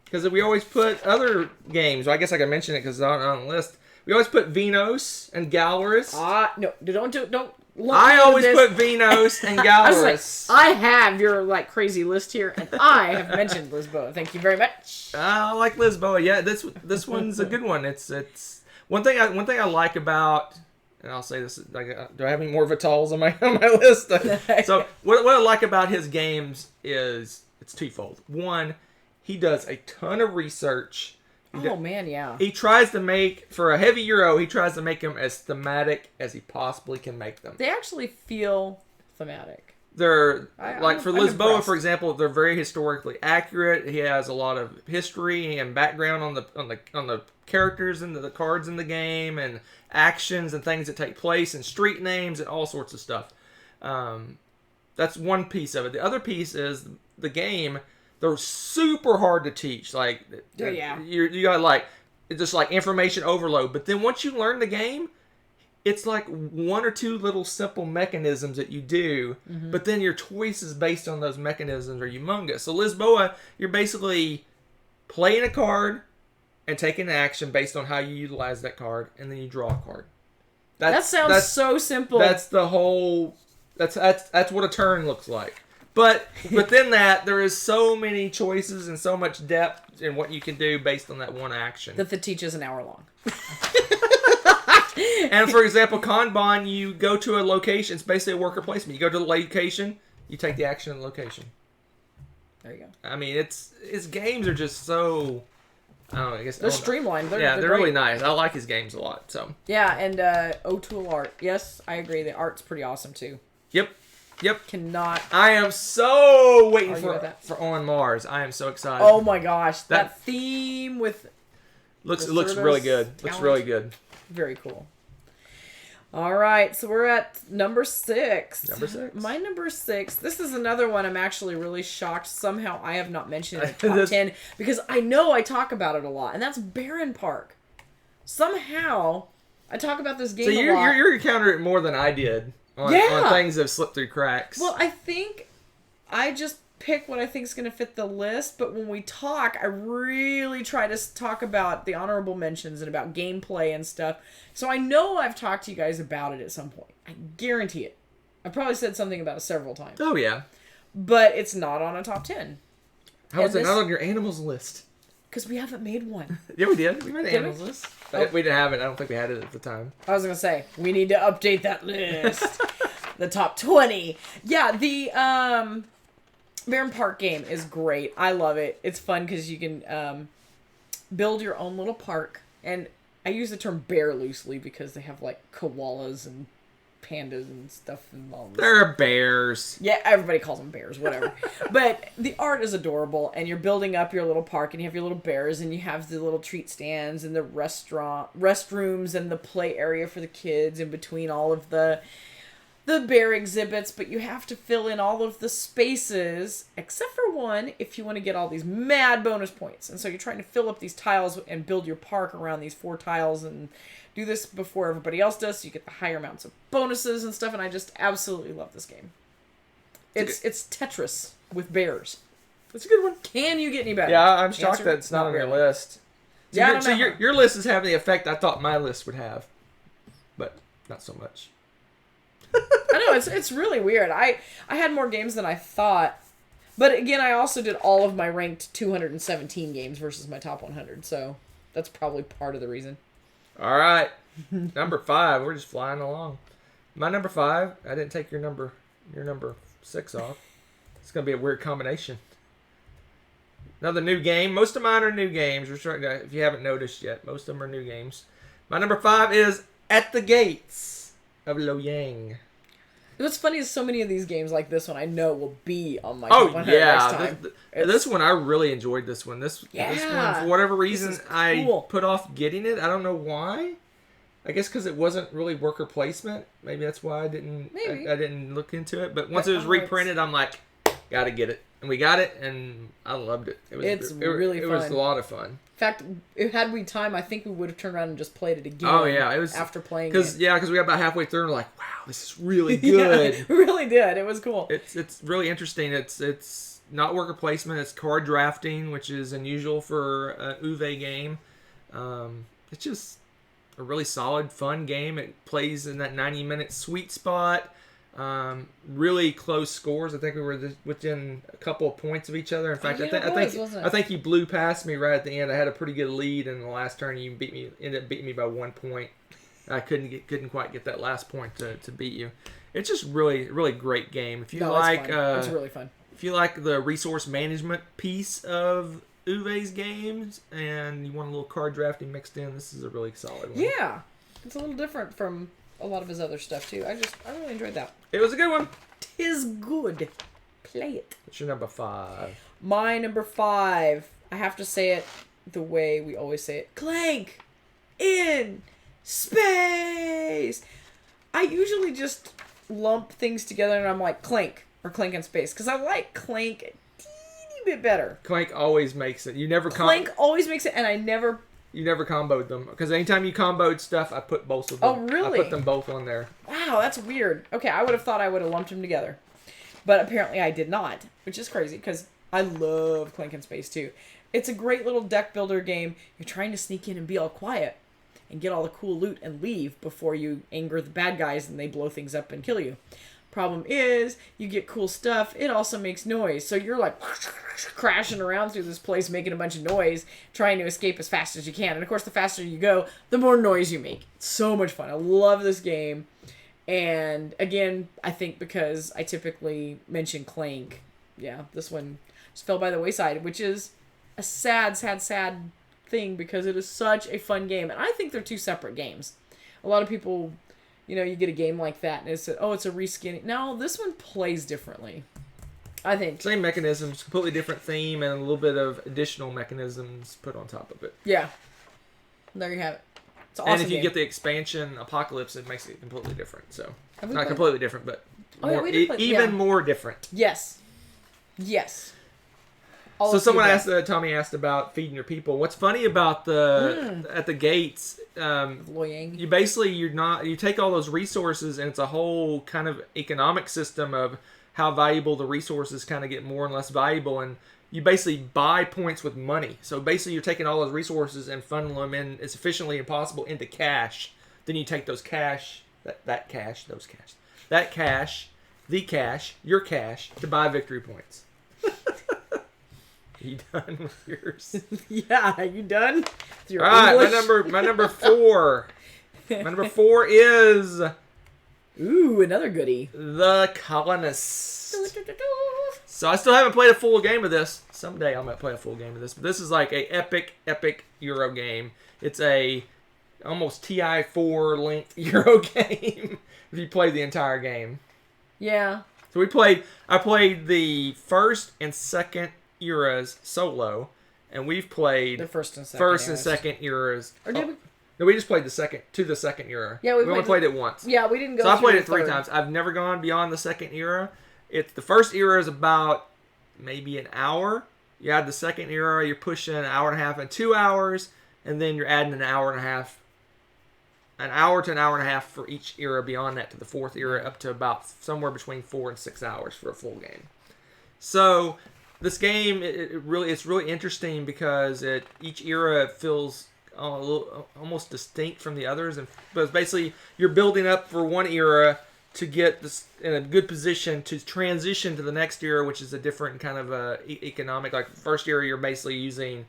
Speaker 5: Because we always put other games. Well, I guess I can mention it because it's on the list. We always put Venus and Galorus.
Speaker 2: No, don't.
Speaker 5: I always put Venus and Galorus.
Speaker 2: I have your like crazy list here, and I have mentioned Lisboa. Thank you very much.
Speaker 5: I like Lisboa. Yeah, this one's a good one. It's one thing I like about, and I'll say this. Like, do I have any more Vitals on my list? So what I like about his games is it's twofold. One, he does a ton of research.
Speaker 2: Oh man, yeah.
Speaker 5: He tries to make, for a heavy Euro, he tries to make them as thematic as he possibly can make them.
Speaker 2: They actually feel thematic.
Speaker 5: They're for
Speaker 2: I'm
Speaker 5: Lisboa,
Speaker 2: impressed.
Speaker 5: for example, they're very historically accurate. He has a lot of history and background on the characters and the cards in the game and actions and things that take place and street names and all sorts of stuff. That's one piece of it. The other piece is the game. They're super hard to teach. Like,
Speaker 2: yeah.
Speaker 5: You got like, it's just like information overload. But then once you learn the game, it's like one or two little simple mechanisms that you do. Mm-hmm. But then your choices based on those mechanisms are humongous. So Lisboa, you're basically playing a card and taking an action based on how you utilize that card, and then you draw a card.
Speaker 2: That sounds so simple.
Speaker 5: That's the whole. That's what a turn looks like. But within that, there is so many choices and so much depth in what you can do based on that one action.
Speaker 2: That the teach is an hour long.
Speaker 5: And for example, Kanban, you go to a location. It's basically a worker placement. You go to the location, you take the action in the location.
Speaker 2: There you go.
Speaker 5: I mean, his games are just so. I don't know. I guess
Speaker 2: they're streamlined.
Speaker 5: They're
Speaker 2: great.
Speaker 5: really nice. I like his games a lot. So
Speaker 2: yeah, and O'Toole art. Yes, I agree. The art's pretty awesome too.
Speaker 5: Yep.
Speaker 2: Cannot.
Speaker 5: I am so waiting
Speaker 2: argue with
Speaker 5: for
Speaker 2: that.
Speaker 5: On Mars. I am so excited.
Speaker 2: Oh my gosh, that theme with
Speaker 5: looks really good. Looks really good.
Speaker 2: Very cool. All right, so we're at number 6.
Speaker 5: Number 6.
Speaker 2: My number 6. This is another one I'm actually really shocked somehow I have not mentioned in the top 10 because I know I talk about it a lot, and that's Barren Park. Somehow I talk about this game a lot.
Speaker 5: You're encountering it more than I did on things that have slipped through cracks.
Speaker 2: Well, I think I just pick what I think is going to fit the list, but when we talk, I really try to talk about the honorable mentions and about gameplay and stuff. So I know I've talked to you guys about it at some point. I guarantee it. I probably said something about it several times.
Speaker 5: Oh, yeah.
Speaker 2: But it's not on a top 10.
Speaker 5: How is it not on your animals list?
Speaker 2: Because we haven't made one.
Speaker 5: Yeah, we did. We made an animals list.
Speaker 2: Oh.
Speaker 5: We didn't have it. I don't think we had it at the time.
Speaker 2: I was going to say, we need to update that list. The top 20. Yeah, the Barren Park game is great. I love it. It's fun because you can build your own little park. And I use the term bear loosely because they have like koalas and pandas and stuff involved.
Speaker 5: They're bears.
Speaker 2: Yeah, everybody calls them bears, whatever. But the art is adorable, and you're building up your little park, and you have your little bears, and you have the little treat stands, and the restrooms, and the play area for the kids in between all of the bear exhibits, but you have to fill in all of the spaces, except for one, if you want to get all these mad bonus points. And so you're trying to fill up these tiles and build your park around these 4 tiles and do this before everybody else does, so you get the higher amounts of bonuses and stuff, and I just absolutely love this game. It's Tetris with bears.
Speaker 5: That's a good one.
Speaker 2: Can you get any better?
Speaker 5: Yeah, I'm shocked that it's not on your
Speaker 2: really.
Speaker 5: list. So
Speaker 2: Yeah,
Speaker 5: so your list is having the effect I thought my list would have, but not so much.
Speaker 2: I know, it's really weird. I had more games than I thought. But again, I also did all of my ranked 217 games versus my top 100. So that's probably part of the reason.
Speaker 5: All right. Number 5. We're just flying along. My number 5, I didn't take your number 6 off. It's going to be a weird combination. Another new game. Most of mine are new games. If you haven't noticed yet, most of them are new games. My number 5 is At the Gates of Loyang.
Speaker 2: What's funny is so many of these games like this one I know will be on my top 100 next time.
Speaker 5: This one I really enjoyed. This one, this one for whatever reason
Speaker 2: cool.
Speaker 5: I put off getting it. I don't know why. I guess because it wasn't really worker placement. Maybe that's why I didn't. I didn't look into it. But once it was reprinted, I'm like, gotta get it, and we got it, and I loved it.
Speaker 2: It's really fun.
Speaker 5: It was a lot of fun.
Speaker 2: In fact, had we time, I think we would have turned around and just played it again.
Speaker 5: Oh yeah, it was
Speaker 2: after playing it.
Speaker 5: Because we got about halfway through and we're like, wow, this is really good.
Speaker 2: Yeah, we really did. It was cool.
Speaker 5: It's really interesting. It's not worker placement. It's card drafting, which is unusual for an Uwe game. It's just a really solid, fun game. It plays in that 90-minute sweet spot. Really close scores. I think we were within a couple of points of each other. In fact, I think you blew past me right at the end. I had a pretty good lead, and in the last turn you ended up beating me by 1 point. I couldn't quite get that last point to beat you. It's just really great game. If you
Speaker 2: it's really fun.
Speaker 5: If you like the resource management piece of Uwe's games and you want a little card drafting mixed in, this is a really solid one.
Speaker 2: Yeah, it's a little different from a lot of his other stuff too. I really enjoyed that.
Speaker 5: It was a good one.
Speaker 2: 'Tis good. Play it.
Speaker 5: What's your number 5?
Speaker 2: My number 5. I have to say it the way we always say it. Clank in space. I usually just lump things together and I'm like Clank or Clank in space because I like Clank a teeny bit better.
Speaker 5: Clank always makes it. You never
Speaker 2: Clank always makes it, and I never.
Speaker 5: You never comboed them. Because anytime you comboed stuff, I put both of them.
Speaker 2: Oh, really?
Speaker 5: I put them both on there.
Speaker 2: Wow, that's weird. Okay, I would have thought I would have lumped them together. But apparently I did not, which is crazy, because I love Clank in Space, too. It's a great little deck builder game. You're trying to sneak in and be all quiet and get all the cool loot and leave before you anger the bad guys and they blow things up and kill you. Problem is, you get cool stuff, it also makes noise. So you're like crashing around through this place making a bunch of noise, trying to escape as fast as you can. And of course, the faster you go, the more noise you make. It's so much fun. I love this game. And again, I think because I typically mention Clank, yeah, this one just fell by the wayside, which is a sad thing because it is such a fun game. And I think they're two separate games. A lot of people, you get a game like that and it's a reskinning. No, this one plays differently, I think.
Speaker 5: Same mechanisms, completely different theme, and a little bit of additional mechanisms put on top of it.
Speaker 2: Yeah. There you have it. It's an awesome
Speaker 5: and if you
Speaker 2: game.
Speaker 5: get the expansion Apocalypse, it makes it completely different. So not
Speaker 2: played?
Speaker 5: completely different, but more,
Speaker 2: we did play,
Speaker 5: even more different.
Speaker 2: Yes.
Speaker 5: So someone Tommy asked about feeding your people. What's funny about at the gates, you basically you take all those resources and it's a whole kind of economic system of how valuable the resources kind of get more and less valuable, and you basically buy points with money. So basically you're taking all those resources and funneling them in as efficiently as possible into cash. Then you take those cash, your cash to buy victory points. You done with yours?
Speaker 2: Yeah, you done?
Speaker 5: All right, my number 4. My number 4 is
Speaker 2: another goodie.
Speaker 5: The Colonists. So I still haven't played a full game of this. Someday I might play a full game of this, but this is like a epic Euro game. It's a almost TI4 length Euro game if you play the entire game.
Speaker 2: Yeah.
Speaker 5: So I played the first and second eras solo, and we've played
Speaker 2: the first and second
Speaker 5: eras.
Speaker 2: Or did we?
Speaker 5: No, we just played the second era.
Speaker 2: Yeah,
Speaker 5: we only played it once.
Speaker 2: Yeah, we didn't go.
Speaker 5: So I played it 3 times. I've never gone beyond the second era. It's the first era is about maybe an hour. You add the second era, you're pushing an hour and a half and 2 hours, and then you're adding an hour to an hour and a half for each era beyond that to the fourth era, up to about somewhere between 4 and 6 hours for a full game. So this game, it's really interesting because each era feels almost distinct from the others, but it's basically you're building up for one era to get this in a good position to transition to the next era, which is a different kind of economic. Like first era, you're basically using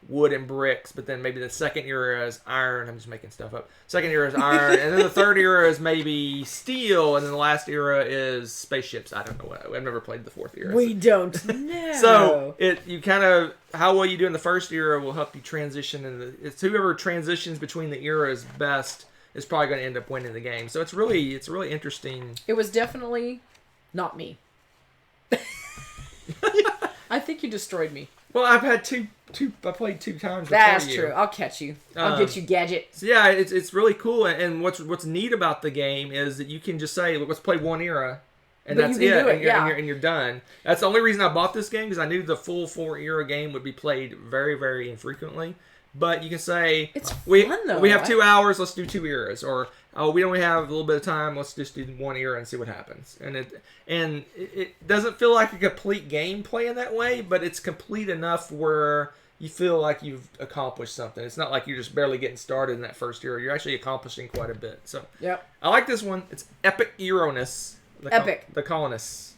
Speaker 5: wood and bricks, but then maybe the second era is iron. I'm just making stuff up. Second era is iron, and then the third era is maybe steel, and then the last era is spaceships. I don't know what. I've never played the fourth era.
Speaker 2: We don't know.
Speaker 5: So you kind of how well you do in the first era will help you transition, and it's whoever transitions between the eras best is probably going to end up winning the game. So it's really interesting.
Speaker 2: It was definitely not me. I think you destroyed me.
Speaker 5: Well, I've had two. I played 2 times.
Speaker 2: That's true. I'll catch you. I'll get you, Gadget.
Speaker 5: So yeah, it's really cool. And what's neat about the game is that you can just say, let's play one era, and that's it. And you're done. That's the only reason I bought this game, because I knew the full 4 era game would be played very, very infrequently. But you can say,
Speaker 2: it's fun, though.
Speaker 5: We have 2 hours, let's do 2 eras. Or, we only have a little bit of time, let's just do 1 era and see what happens. And it doesn't feel like a complete gameplay in that way, but it's complete enough where you feel like you've accomplished something. It's not like you're just barely getting started in that first era. You're actually accomplishing quite a bit. So
Speaker 2: yep.
Speaker 5: I like this one. It's epic Euro-ness. The Colonists.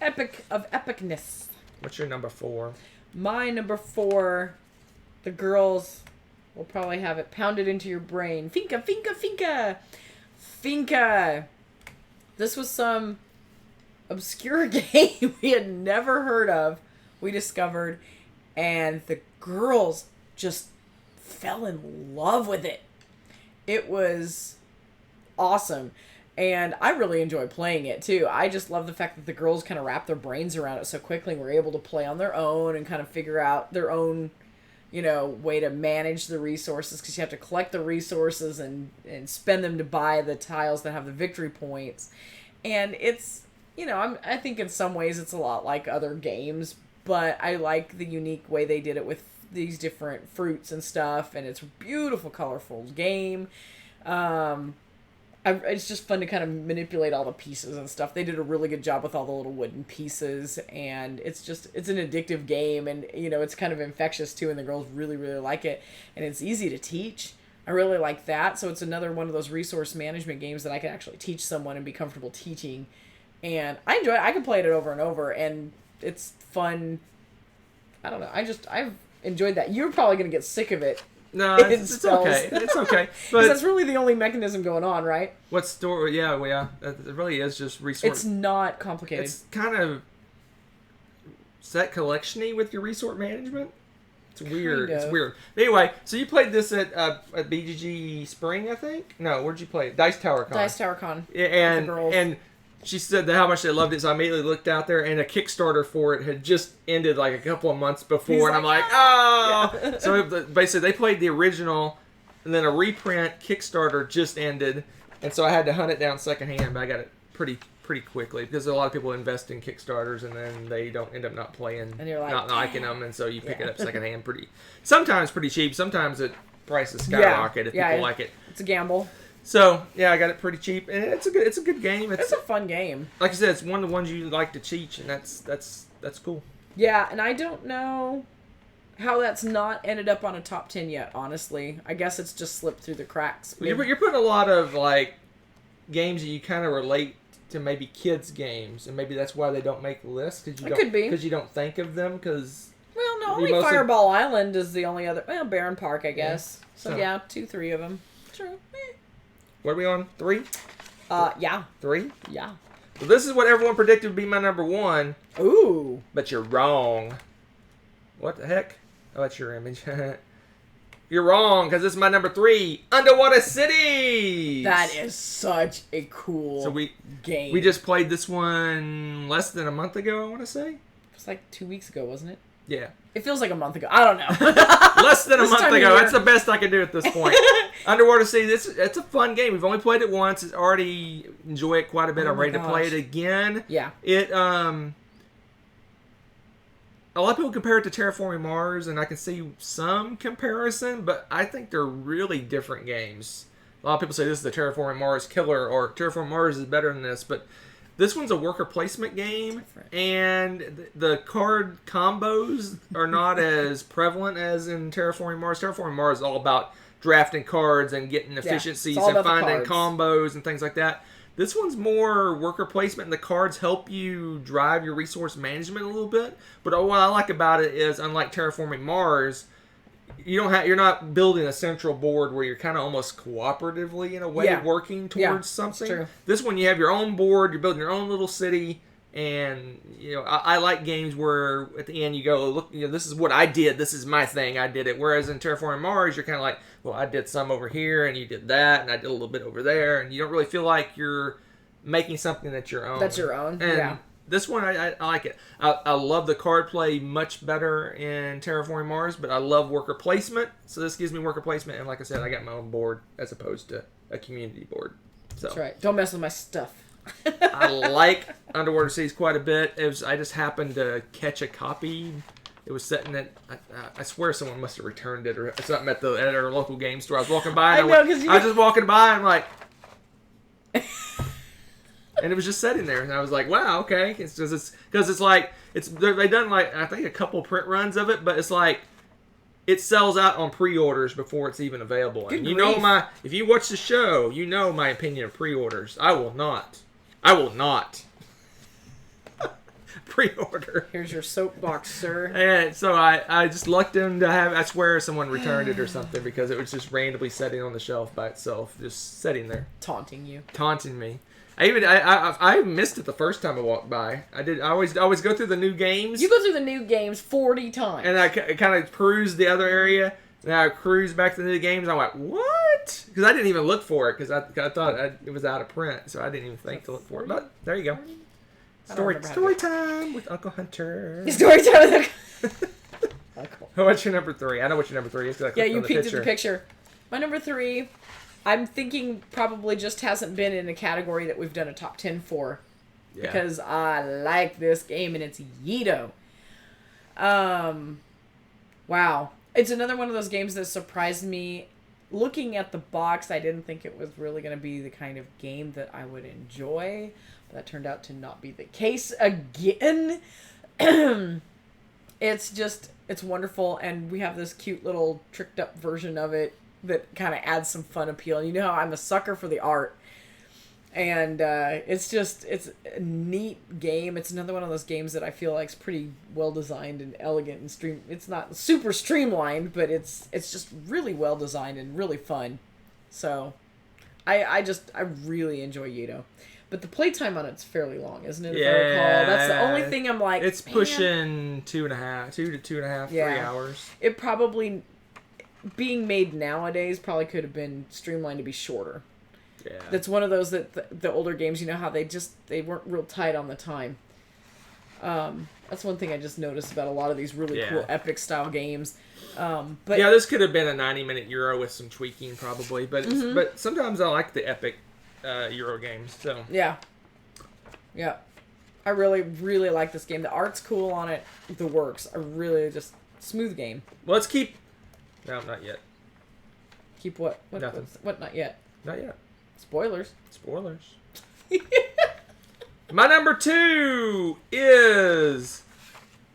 Speaker 2: Epic of epicness.
Speaker 5: What's your number 4?
Speaker 2: My number 4... The girls will probably have it pounded into your brain. Finca, finca, finca. Finca. This was some obscure game we had never heard of. We discovered. And the girls just fell in love with it. It was awesome. And I really enjoyed playing it, too. I just love the fact that the girls kind of wrapped their brains around it so quickly and were able to play on their own and kind of figure out their own way to manage the resources, because you have to collect the resources and spend them to buy the tiles that have the victory points. And it's, I think in some ways it's a lot like other games, but I like the unique way they did it with these different fruits and stuff, and it's a beautiful, colorful game. It's just fun to kind of manipulate all the pieces and stuff. They did a really good job with all the little wooden pieces, and it's an addictive game, and it's kind of infectious too, and the girls really really like it, and it's easy to teach. I really like that. So it's another one of those resource management games that I can actually teach someone and be comfortable teaching, and I enjoy it. I can play it over and over, and it's fun. I don't know. I've enjoyed that. You're probably gonna get sick of it.
Speaker 5: No, it's okay. It's okay. But
Speaker 2: that's really the only mechanism going on, right?
Speaker 5: What story? Yeah, well, yeah. It really is just resource.
Speaker 2: It's not complicated.
Speaker 5: It's kind of set collection-y with your resource management. It's weird.
Speaker 2: Kind of.
Speaker 5: It's weird. Anyway, so you played this at BGG Spring, I think? No, where'd you play it? Dice Tower Con.
Speaker 2: Dice Tower Con.
Speaker 5: Yeah,
Speaker 2: With the girls.
Speaker 5: and she said how much they loved it, so I immediately looked out there, and a Kickstarter for it had just ended like a couple of months before, and I'm like, oh! Yeah. So basically, they played the original, and then a reprint Kickstarter just ended, and so I had to hunt it down secondhand, but I got it pretty quickly, because a lot of people invest in Kickstarters, and then they don't end up not playing,
Speaker 2: and you're like,
Speaker 5: not liking them, and so you pick it up secondhand sometimes pretty cheap, sometimes it prices skyrocket if people like it.
Speaker 2: It's a gamble.
Speaker 5: So yeah, I got it pretty cheap, and it's a good game.
Speaker 2: It's a fun game.
Speaker 5: Like I said, it's one of the ones you like to teach, and that's cool.
Speaker 2: Yeah, and I don't know how that's not ended up on a top 10 yet. Honestly, I guess it's just slipped through the cracks.
Speaker 5: You're putting a lot of like games that you kind of relate to maybe kids' games, and maybe that's why they don't make lists because you don't think of them because.
Speaker 2: Well, no, only Fireball Island is the only other. Well, Barren Park, I guess. Yeah. So yeah, 2-3 of them. True.
Speaker 5: What are we on? 3?
Speaker 2: Yeah.
Speaker 5: 3?
Speaker 2: Yeah.
Speaker 5: Well, this is what everyone predicted would be my number 1.
Speaker 2: Ooh.
Speaker 5: But you're wrong. What the heck? Oh, that's your image. You're wrong, because this is my number 3. Underwater Cities!
Speaker 2: That is such a cool game.
Speaker 5: We just played this one less than a month ago, I want to say.
Speaker 2: It was like 2 weeks ago, wasn't it?
Speaker 5: Yeah.
Speaker 2: It feels like a month ago. I don't know.
Speaker 5: Less than a month ago. That's the best I can do at this point. Underwater Cities, it's a fun game. We've only played it once. I already enjoy it quite a bit. I'm ready to play it again.
Speaker 2: Yeah.
Speaker 5: It, a lot of people compare it to Terraforming Mars, and I can see some comparison, but I think they're really different games. A lot of people say this is the Terraforming Mars killer, or Terraforming Mars is better than this, but this one's a worker placement game, and the card combos are not as prevalent as in Terraforming Mars. Terraforming Mars is all about drafting cards and getting efficiencies and finding combos and things like that. This one's more worker placement, and the cards help you drive your resource management a little bit. But what I like about it is, unlike Terraforming Mars, you're not building a central board where you're kind of almost cooperatively in a way working towards something.
Speaker 2: True.
Speaker 5: This one, you have your own board, you're building your own little city, and I like games where at the end you go, look, this is what I did, this is my thing, I did it. Whereas in Terraforming Mars, you're kind of like, well, I did some over here, and you did that, and I did a little bit over there, and you don't really feel like you're making something that's your own.
Speaker 2: That's your own.
Speaker 5: And this one, I like it. I love the card play much better in Terraforming Mars, but I love worker placement. So this gives me worker placement, and like I said, I got my own board as opposed to a community board. So
Speaker 2: that's right. Don't mess with my stuff.
Speaker 5: I like Underwater Cities quite a bit. I just happened to catch a copy. It was sitting at, I swear someone must have returned it or something at our local game store. I was walking by, and I was just walking by, and like... And it was just sitting there, and I was like, "Wow, okay." It's like they've done like I think a couple print runs of it, but it's like it sells out on pre-orders before it's even available. And if you watch the show, you know my opinion of pre-orders. I will not pre-order.
Speaker 2: Here's your soapbox, sir.
Speaker 5: And so I just lucked in to have. I swear someone returned it or something because it was just randomly sitting on the shelf by itself, just sitting there,
Speaker 2: taunting
Speaker 5: me. I missed it the first time I walked by. I always go through the new games.
Speaker 2: You go through the new games 40 times.
Speaker 5: And I kind of peruse the other area. And I cruise back to the new games. I'm like, what? Because I didn't even look for it because I thought it was out of print. So I didn't even think to look for it. But there you go. Story time with Uncle Hunter.
Speaker 2: Story time with
Speaker 5: Uncle. What's your number 3? I know what your number 3 is.
Speaker 2: Yeah, you peeked at the picture. My number 3... I'm thinking probably just hasn't been in a category that we've done a top 10 for. Yeah. Because I like this game, and it's Yeedo. Wow. It's another one of those games that surprised me looking at the box, I didn't think it was really going to be the kind of game that I would enjoy. But that turned out to not be the case again. It's wonderful, and we have this cute little tricked up version of it that kind of adds some fun appeal. And you know how I'm a sucker for the art. And it's a neat game. It's another one of those games that I feel like is pretty well designed and elegant and it's not super streamlined, but it's just really well designed and really fun. So I really enjoy Yudo. But the playtime on it's fairly long, isn't it? If I recall. That's the only thing I'm like,
Speaker 5: it's pushing 2 to 2.5, 3 hours.
Speaker 2: It probably, being made nowadays, probably could have been streamlined to be shorter.
Speaker 5: Yeah.
Speaker 2: That's one of those that the older games, you know how they weren't real tight on the time. That's one thing I just noticed about a lot of these really cool epic style games. But
Speaker 5: yeah, this could have been a 90-minute Euro with some tweaking probably, but but sometimes I like the epic Euro games. So
Speaker 2: yeah, I really really like this game. The art's cool on it. The works. I really just smooth game.
Speaker 5: Well, let's keep. No, not yet.
Speaker 2: Keep what?
Speaker 5: Nothing.
Speaker 2: What? Not yet.
Speaker 5: Not yet.
Speaker 2: Spoilers.
Speaker 5: My number 2 is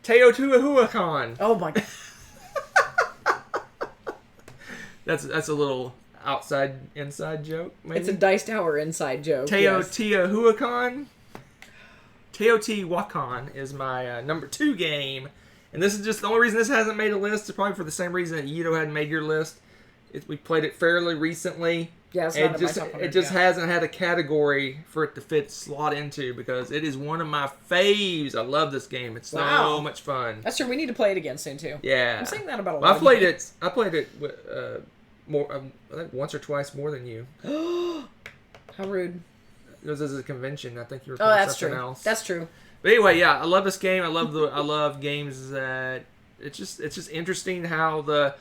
Speaker 5: Teotihuacan.
Speaker 2: Oh my god.
Speaker 5: That's a little inside joke. Maybe?
Speaker 2: It's a Dice Tower inside joke.
Speaker 5: Teotihuacan. Teotihuacan is my number 2 game, and this is just the only reason this hasn't made a list. Is probably for the same reason that Yudo hadn't made your list. We played it fairly recently.
Speaker 2: Yeah, it's
Speaker 5: not
Speaker 2: in my top 100,
Speaker 5: it just hasn't had a category for it to slot into because it is one of my faves. I love this game. It's so much fun.
Speaker 2: That's true. We need to play it again soon too.
Speaker 5: Yeah,
Speaker 2: I'm saying that about a lot.
Speaker 5: I played it more, I think once or twice more than you.
Speaker 2: How rude.
Speaker 5: It was as a convention. I think you were
Speaker 2: playing something else. That's true.
Speaker 5: But anyway, yeah, I love this game. I love games that it's just interesting how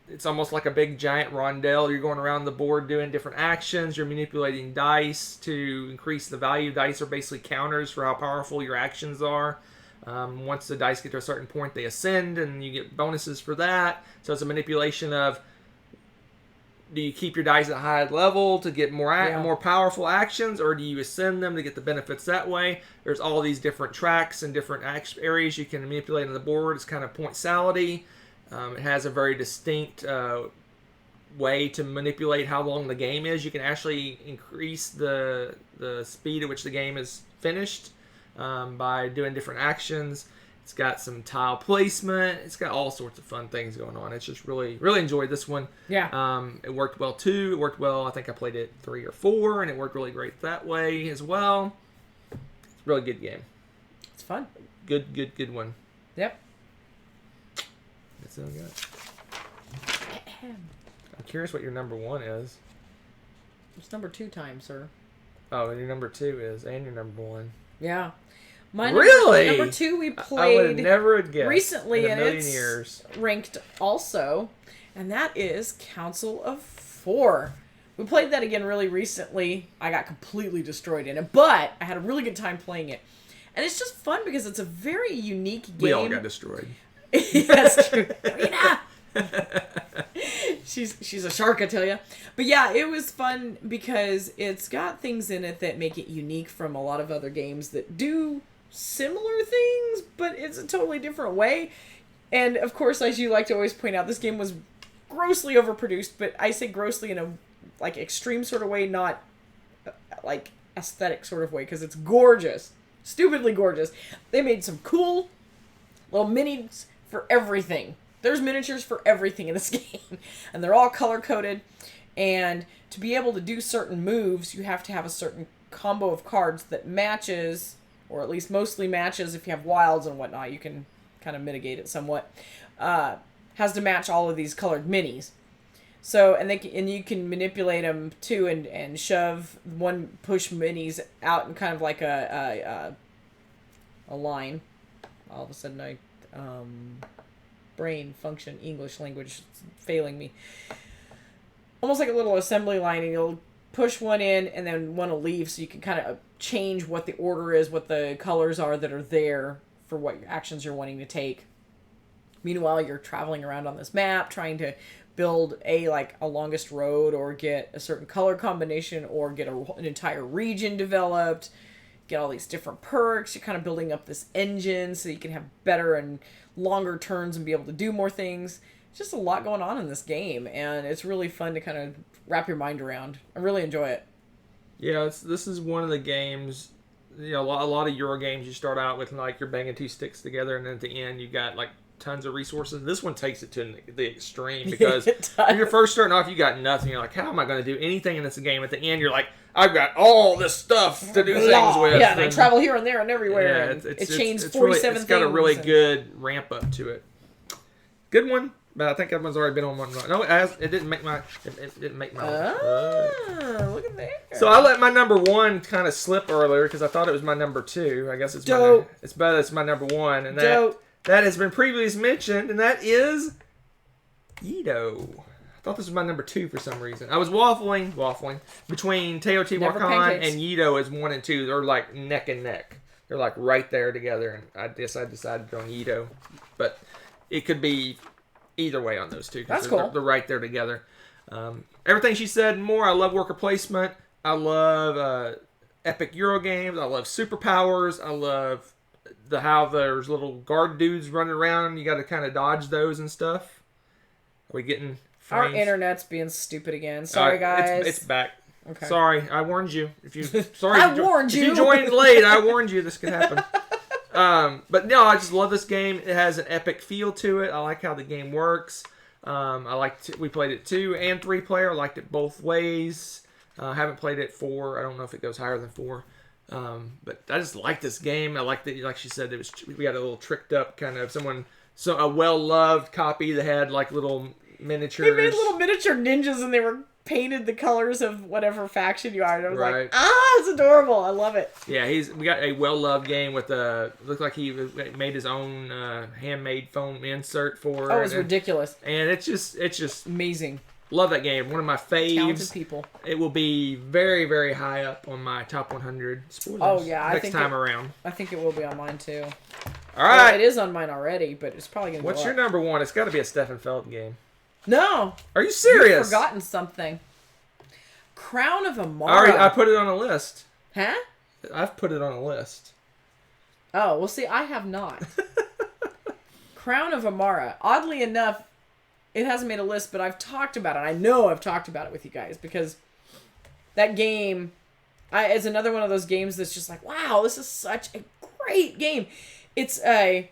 Speaker 5: it's almost like a big giant rondelle. You're going around the board doing different actions. You're manipulating dice to increase the value. Dice are basically counters for how powerful your actions are. Once the dice get to a certain point, they ascend, and you get bonuses for that. So it's a manipulation of, do you keep your dice at a high level to get more powerful actions, or do you ascend them to get the benefits that way? There's all these different tracks and different areas you can manipulate on the board. It's kind of point salady. It has a very distinct way to manipulate how long the game is. You can actually increase the speed at which the game is finished by doing different actions. It's got some tile placement. It's got all sorts of fun things going on. It's just really enjoyed this one.
Speaker 2: Yeah.
Speaker 5: It worked well too. It worked well. I think I played it 3 or 4, and it worked really great that way as well. It's a really good game.
Speaker 2: It's fun.
Speaker 5: Good one.
Speaker 2: Yep.
Speaker 5: That's all I got. I'm curious what your number 1 is.
Speaker 2: It's number 2 time, sir.
Speaker 5: Oh, and your number 2 is, and your number 1.
Speaker 2: Yeah.
Speaker 5: Really?
Speaker 2: Number 2 we played
Speaker 5: I would have never guessed
Speaker 2: recently,
Speaker 5: in a million
Speaker 2: and it's
Speaker 5: years.
Speaker 2: Ranked also, and that is Council of 4. We played that again really recently. I got completely destroyed in it, but I had a really good time playing it. And it's just fun because it's a very unique game.
Speaker 5: We all got destroyed.
Speaker 2: That's true. She's a shark, I tell you. But yeah, it was fun because it's got things in it that make it unique from a lot of other games that do similar things, but it's a totally different way. And of course, as you like to always point out, this game was grossly overproduced, but I say grossly in a like extreme sort of way, not like aesthetic sort of way, because it's gorgeous. Stupidly gorgeous. They made some cool little minis for everything. There's miniatures for everything in this game. And they're all color-coded. And to be able to do certain moves, you have to have a certain combo of cards that matches, or at least mostly matches. If you have wilds and whatnot, you can kind of mitigate it somewhat. Has to match all of these colored minis. So, and you can manipulate them too, and shove push minis out in kind of like a line. All of a sudden, brain function, English language failing me. Almost like a little assembly line, and you'll push one in, and then one will leave, so you can kind of change what the order is, what the colors are that are there for what actions you're wanting to take. Meanwhile, you're traveling around on this map, trying to build a longest road, or get a certain color combination, or get an entire region developed, get all these different perks. You're kind of building up this engine so you can have better and longer turns and be able to do more things. It's just a lot going on in this game, and it's really fun to kind of wrap your mind around. I really enjoy it.
Speaker 5: Yeah, this is one of the games. A lot of Euro games, you start out with you're banging two sticks together, and then at the end you got tons of resources. This one takes it to the extreme, because when you're first starting off, you got nothing. You're like, how am I going to do anything in this game? At the end, you're like, I've got all this stuff to do things with.
Speaker 2: Yeah, and I travel here and there and everywhere.
Speaker 5: Yeah,
Speaker 2: it changed 47
Speaker 5: really,
Speaker 2: things.
Speaker 5: It's got a really good ramp up to it. Good one. But I think that one's already been on one. No, it didn't make my. It didn't make my.
Speaker 2: Look at there.
Speaker 5: So I let my number one kind of slip earlier because I thought it was my number two. I guess it's
Speaker 2: Dope.
Speaker 5: It's my number one, and
Speaker 2: Dope.
Speaker 5: that has been previously mentioned, and that is Yido. I thought this was my number two for some reason. I was waffling between Teotihuacan and Yido as 1 and 2. They're like neck and neck. They're like right there together, and I decided to go on Yido, but it could be either way on those two.
Speaker 2: That's cool.
Speaker 5: They're right there together. Everything she said and more. I love worker placement. I love epic Euro games. I love superpowers. I love how there's little guard dudes running around. You got to kind of dodge those and stuff. Are we getting
Speaker 2: Our
Speaker 5: frames?
Speaker 2: Internet's being stupid again. Sorry, guys.
Speaker 5: It's back.
Speaker 2: Okay.
Speaker 5: Sorry, I warned you. If you
Speaker 2: warned you.
Speaker 5: If you joined late, I warned you this could happen. But no, I just love this game. It has an epic feel to it. I like how the game works. We played it 2 and 3 player. I liked it both ways. Haven't played it 4. I don't know if it goes higher than 4. But I just like this game. I like that, like she said, we got a little tricked up kind of a well-loved copy that had little miniatures.
Speaker 2: They made little miniature ninjas, and they were painted the colors of whatever faction you are. And I was like, it's adorable. I love it.
Speaker 5: Yeah, we got a well-loved game with looked like he made his own handmade foam insert for it.
Speaker 2: Oh, it was ridiculous.
Speaker 5: And it's just
Speaker 2: amazing.
Speaker 5: Love that game. One of my faves.
Speaker 2: Talented people.
Speaker 5: It will be very, very high up on my top 100 spoilers.
Speaker 2: Oh yeah,
Speaker 5: next time around.
Speaker 2: I think it will be on mine too.
Speaker 5: All right,
Speaker 2: well, it is on mine already, but it's probably gonna.
Speaker 5: What's your number one? It's got to be a Stefan Feld game.
Speaker 2: No.
Speaker 5: Are you serious?
Speaker 2: You've forgotten something. Crown of Amara.
Speaker 5: I put it on a list.
Speaker 2: Huh?
Speaker 5: I've put it on a list.
Speaker 2: Oh, well, see, I have not. Crown of Amara. Oddly enough, it hasn't made a list, but I've talked about it. I know I've talked about it with you guys because that game is another one of those games that's just like, wow, this is such a great game. It's a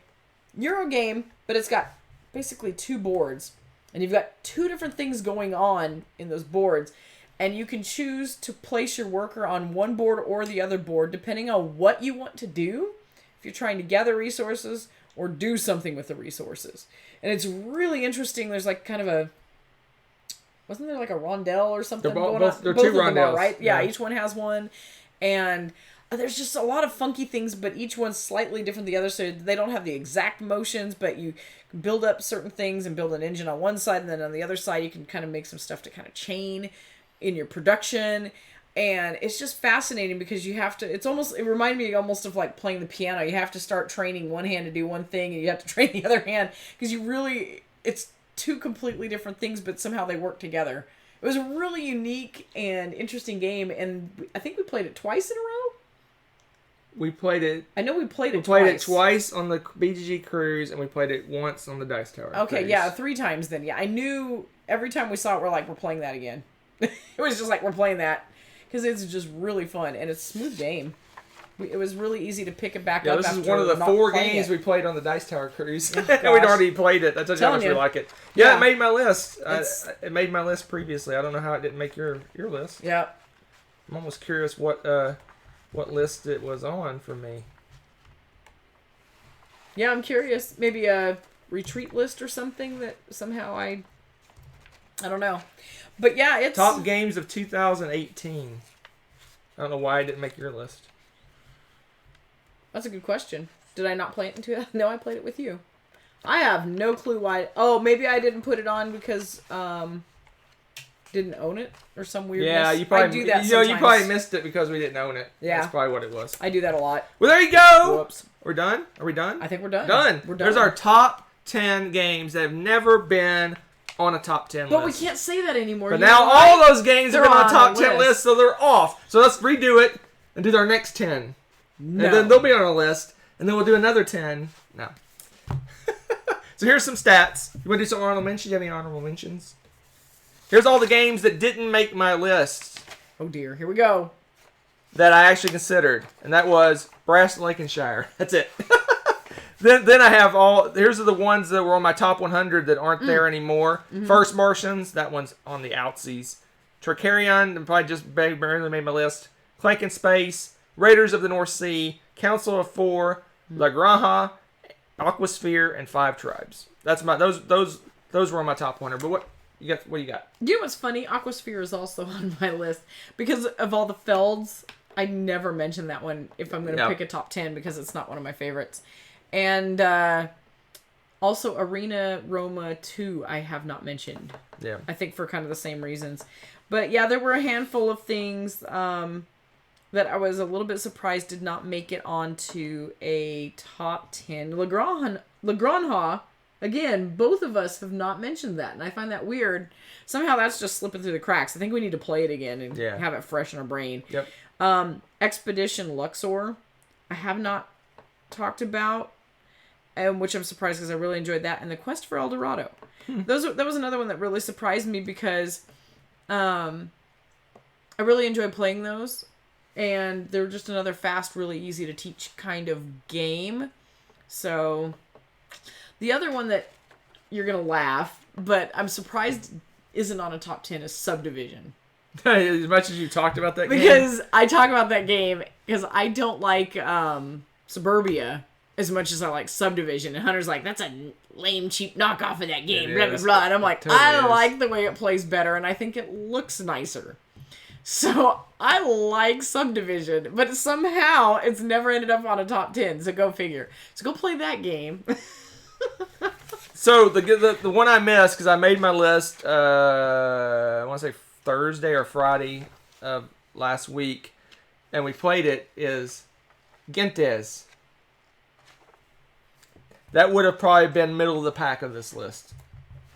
Speaker 2: Euro game, but it's got basically 2 boards. And you've got 2 different things going on in those boards. And you can choose to place your worker on one board or the other board, depending on what you want to do. If you're trying to gather resources or do something with the resources. And it's really interesting. There's kind of wasn't there a rondelle or something going on?
Speaker 5: They're
Speaker 2: both
Speaker 5: 2
Speaker 2: of them
Speaker 5: rondelles.
Speaker 2: Are, right? Yeah, each one has one. And there's just a lot of funky things, but each one's slightly different than the other, so they don't have the exact motions, but you can build up certain things and build an engine on one side, and then on the other side you can kind of make some stuff to kind of chain in your production. And it's just fascinating because you have to, it reminded me almost of playing the piano. You have to start training one hand to do one thing, and you have to train the other hand because it's 2 completely different things, but somehow they work together. It was a really unique and interesting game, and I think we played it twice in a row.
Speaker 5: We played it.
Speaker 2: I know we played it twice.
Speaker 5: We played it twice on the BGG cruise, and we played it once on the Dice Tower
Speaker 2: Okay,
Speaker 5: cruise.
Speaker 2: yeah, 3 times then. Yeah, I knew every time we saw it, we're playing that again. It was just we're playing that. Because it's just really fun, and it's a smooth game. It was really easy to pick it back up.
Speaker 5: This is one of the 4 games we played on the Dice Tower cruise.
Speaker 2: Oh,
Speaker 5: We'd already played it. I told you how much we like it. Yeah, it made my list. It made my list previously. I don't know how it didn't make your list.
Speaker 2: Yeah.
Speaker 5: I'm almost curious what list it was on for me.
Speaker 2: Yeah, I'm curious. Maybe a retreat list or something that somehow I don't know. But yeah, it's...
Speaker 5: Top games of 2018. I don't know why I didn't make your list.
Speaker 2: That's a good question. Did I not play it in 2000? No, I played it with you. I have no clue why... Oh, maybe I didn't put it on because... didn't own it or some weirdness.
Speaker 5: Yeah, you probably...
Speaker 2: I do that
Speaker 5: you probably missed it because we didn't own it.
Speaker 2: Yeah.
Speaker 5: That's probably what it was.
Speaker 2: I do that a lot.
Speaker 5: Well, there you go!
Speaker 2: Whoops.
Speaker 5: We're done? Are we done?
Speaker 2: I think we're done.
Speaker 5: Done.
Speaker 2: We're done.
Speaker 5: There's our top 10 games that have never been on a top 10
Speaker 2: But
Speaker 5: list.
Speaker 2: we can't say that anymore.
Speaker 5: But
Speaker 2: You
Speaker 5: now
Speaker 2: know why?
Speaker 5: all those games have
Speaker 2: They're
Speaker 5: been on a
Speaker 2: on
Speaker 5: top
Speaker 2: the
Speaker 5: 10
Speaker 2: list.
Speaker 5: list, so they're off. So let's redo it and do our next 10.
Speaker 2: No.
Speaker 5: And then they'll be on a list, and then we'll do another 10. No. So here's some stats. You want to do some honorable mentions? Do you have any honorable mentions? Here's all the games that didn't make my list
Speaker 2: Oh dear, here we go.
Speaker 5: that I actually considered, and that was Brass Lincolnshire. That's it. Then I have here's the ones that were on my top 100 that aren't there anymore. First Martians, that one's on the outsies. Tricarion, probably just barely made my list. Clank in Space, Raiders of the North Sea, Council of Four, La Granja, Aquasphere, and Five Tribes. That's my those were on my top 100. But what you got? What do you got?
Speaker 2: You know what's funny? Aquasphere is also on my list because of all the Felds. I never mention that one if I'm going to pick a top 10 because it's not one of my favorites. And also Arena Roma 2 I have not mentioned.
Speaker 5: Yeah.
Speaker 2: I think for kind of the same reasons. But yeah, there were a handful of things that I was a little bit surprised did not make it onto a top 10. La Granja, again, both of us have not mentioned that, and I find that weird. Somehow that's just slipping through the cracks. I think we need to play it again and have it fresh in our brain.
Speaker 5: Yep.
Speaker 2: Expedition Luxor, I have not talked about, which I'm surprised because I really enjoyed that. And the Quest for El Dorado. That was another one that really surprised me because I really enjoyed playing those. And they're just another fast, really easy to teach kind of game. So the other one that you're going to laugh, but I'm surprised isn't on a top 10 is Subdivision.
Speaker 5: As much as you talked about that game.
Speaker 2: Because I talk about that game because I don't like Suburbia as much as I like Subdivision. And Hunter's like, that's a lame, cheap knockoff of that game, blah, blah, blah. And I'm like, I like the way it plays better, and I think it looks nicer. So I like Subdivision, but somehow it's never ended up on a top 10. So go figure. So go play that game.
Speaker 5: So the one I missed because I made my list. I want to say Thursday or Friday of last week, and we played it. Is Gentes. That would have probably been middle of the pack of this list.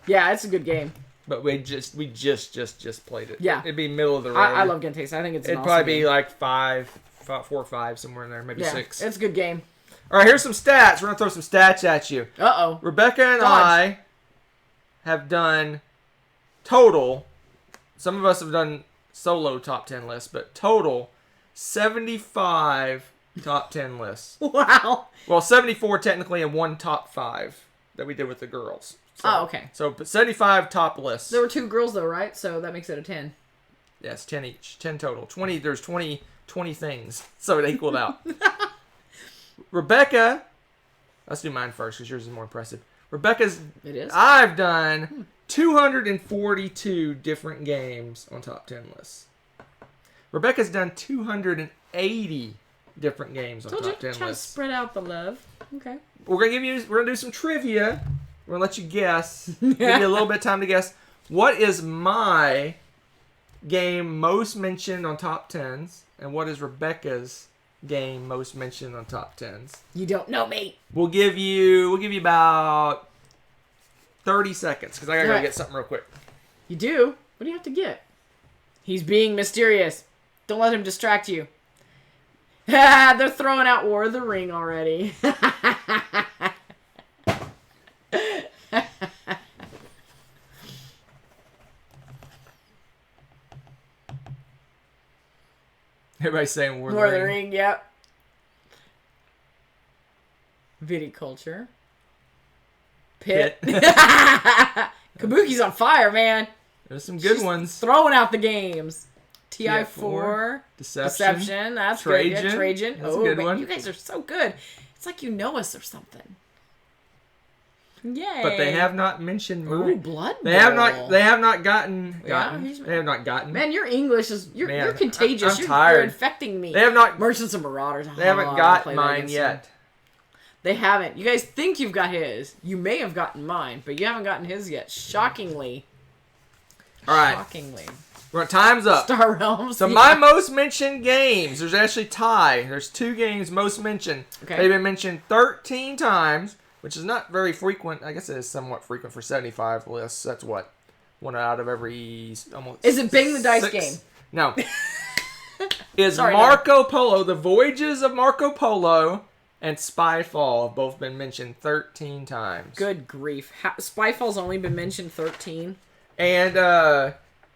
Speaker 2: Yeah, it's a good game.
Speaker 5: But we just played it.
Speaker 2: Yeah.
Speaker 5: It'd be middle of the road.
Speaker 2: I love Gentes. I think it's
Speaker 5: It'd
Speaker 2: an
Speaker 5: probably
Speaker 2: awesome
Speaker 5: be
Speaker 2: game.
Speaker 5: like 4 or 5, somewhere in there, maybe 6.
Speaker 2: It's a good game.
Speaker 5: All right, here's some stats. We're going to throw some stats at you.
Speaker 2: Uh-oh.
Speaker 5: Rebecca and
Speaker 2: Dodge.
Speaker 5: I have done total, some of us have done solo top 10 lists, but total 75 top 10 lists.
Speaker 2: Wow.
Speaker 5: Well, 74 technically and 1 top 5 that we did with the girls. So,
Speaker 2: Oh, okay.
Speaker 5: So 75 top lists.
Speaker 2: There were 2 girls, though, right? So that makes it a 10.
Speaker 5: Yes, 10 each. 10 total. 20. There's 20 things. So it equaled out. Rebecca, let's do mine first because yours is more impressive. Rebecca's,
Speaker 2: It is?
Speaker 5: I've done 242 different games on top 10 lists. Rebecca's done 280 different games on
Speaker 2: Told
Speaker 5: top
Speaker 2: you,
Speaker 5: 10
Speaker 2: try to
Speaker 5: lists.
Speaker 2: spread out the love. Okay.
Speaker 5: We're gonna do some trivia. We're gonna let you guess. Give you a little bit of time to guess. What is my game most mentioned on top 10s, and what is Rebecca's game most mentioned on top 10s?
Speaker 2: You don't know me.
Speaker 5: We'll give you about 30 seconds because I gotta go
Speaker 2: Alright.
Speaker 5: get something real quick.
Speaker 2: You do? What do you have to get? He's being mysterious. Don't let him distract you. They're throwing out War of the Ring already.
Speaker 5: Everybody's saying War
Speaker 2: War of the Ring, yep. Viticulture. Pit. Kabuki's on fire, man.
Speaker 5: There's some good
Speaker 2: She's
Speaker 5: ones.
Speaker 2: Throwing out the games. TI4.
Speaker 5: TI4.
Speaker 2: Deception. That's
Speaker 5: Trajan.
Speaker 2: good. Yeah, Trajan.
Speaker 5: That's a good
Speaker 2: man,
Speaker 5: one.
Speaker 2: you guys are so good. It's like you know us or something. Yay.
Speaker 5: But they have not mentioned.
Speaker 2: Ooh, Blood
Speaker 5: They have
Speaker 2: Bowl.
Speaker 5: not gotten. They have not gotten.
Speaker 2: Man, your English is you're contagious.
Speaker 5: I'm tired.
Speaker 2: You're infecting me.
Speaker 5: They have not.
Speaker 2: Merchants and Marauders.
Speaker 5: They haven't got mine yet.
Speaker 2: They haven't. You guys think you've got his. You may have gotten mine, but you haven't gotten his yet. Shockingly.
Speaker 5: All right.
Speaker 2: Shockingly.
Speaker 5: Time's up.
Speaker 2: Star Realms.
Speaker 5: So my most mentioned games, there's actually tie. There's 2 games most mentioned.
Speaker 2: Okay.
Speaker 5: They've been mentioned 13 times, which is not very frequent. I guess it is somewhat frequent for 75 lists. That's what? one out of every almost.
Speaker 2: Is it Bang the Dice game?
Speaker 5: No. Is
Speaker 2: Sorry,
Speaker 5: Marco Polo, The Voyages of Marco Polo, and Spyfall have both been mentioned 13 times.
Speaker 2: Good grief. Spyfall's only been mentioned 13.
Speaker 5: And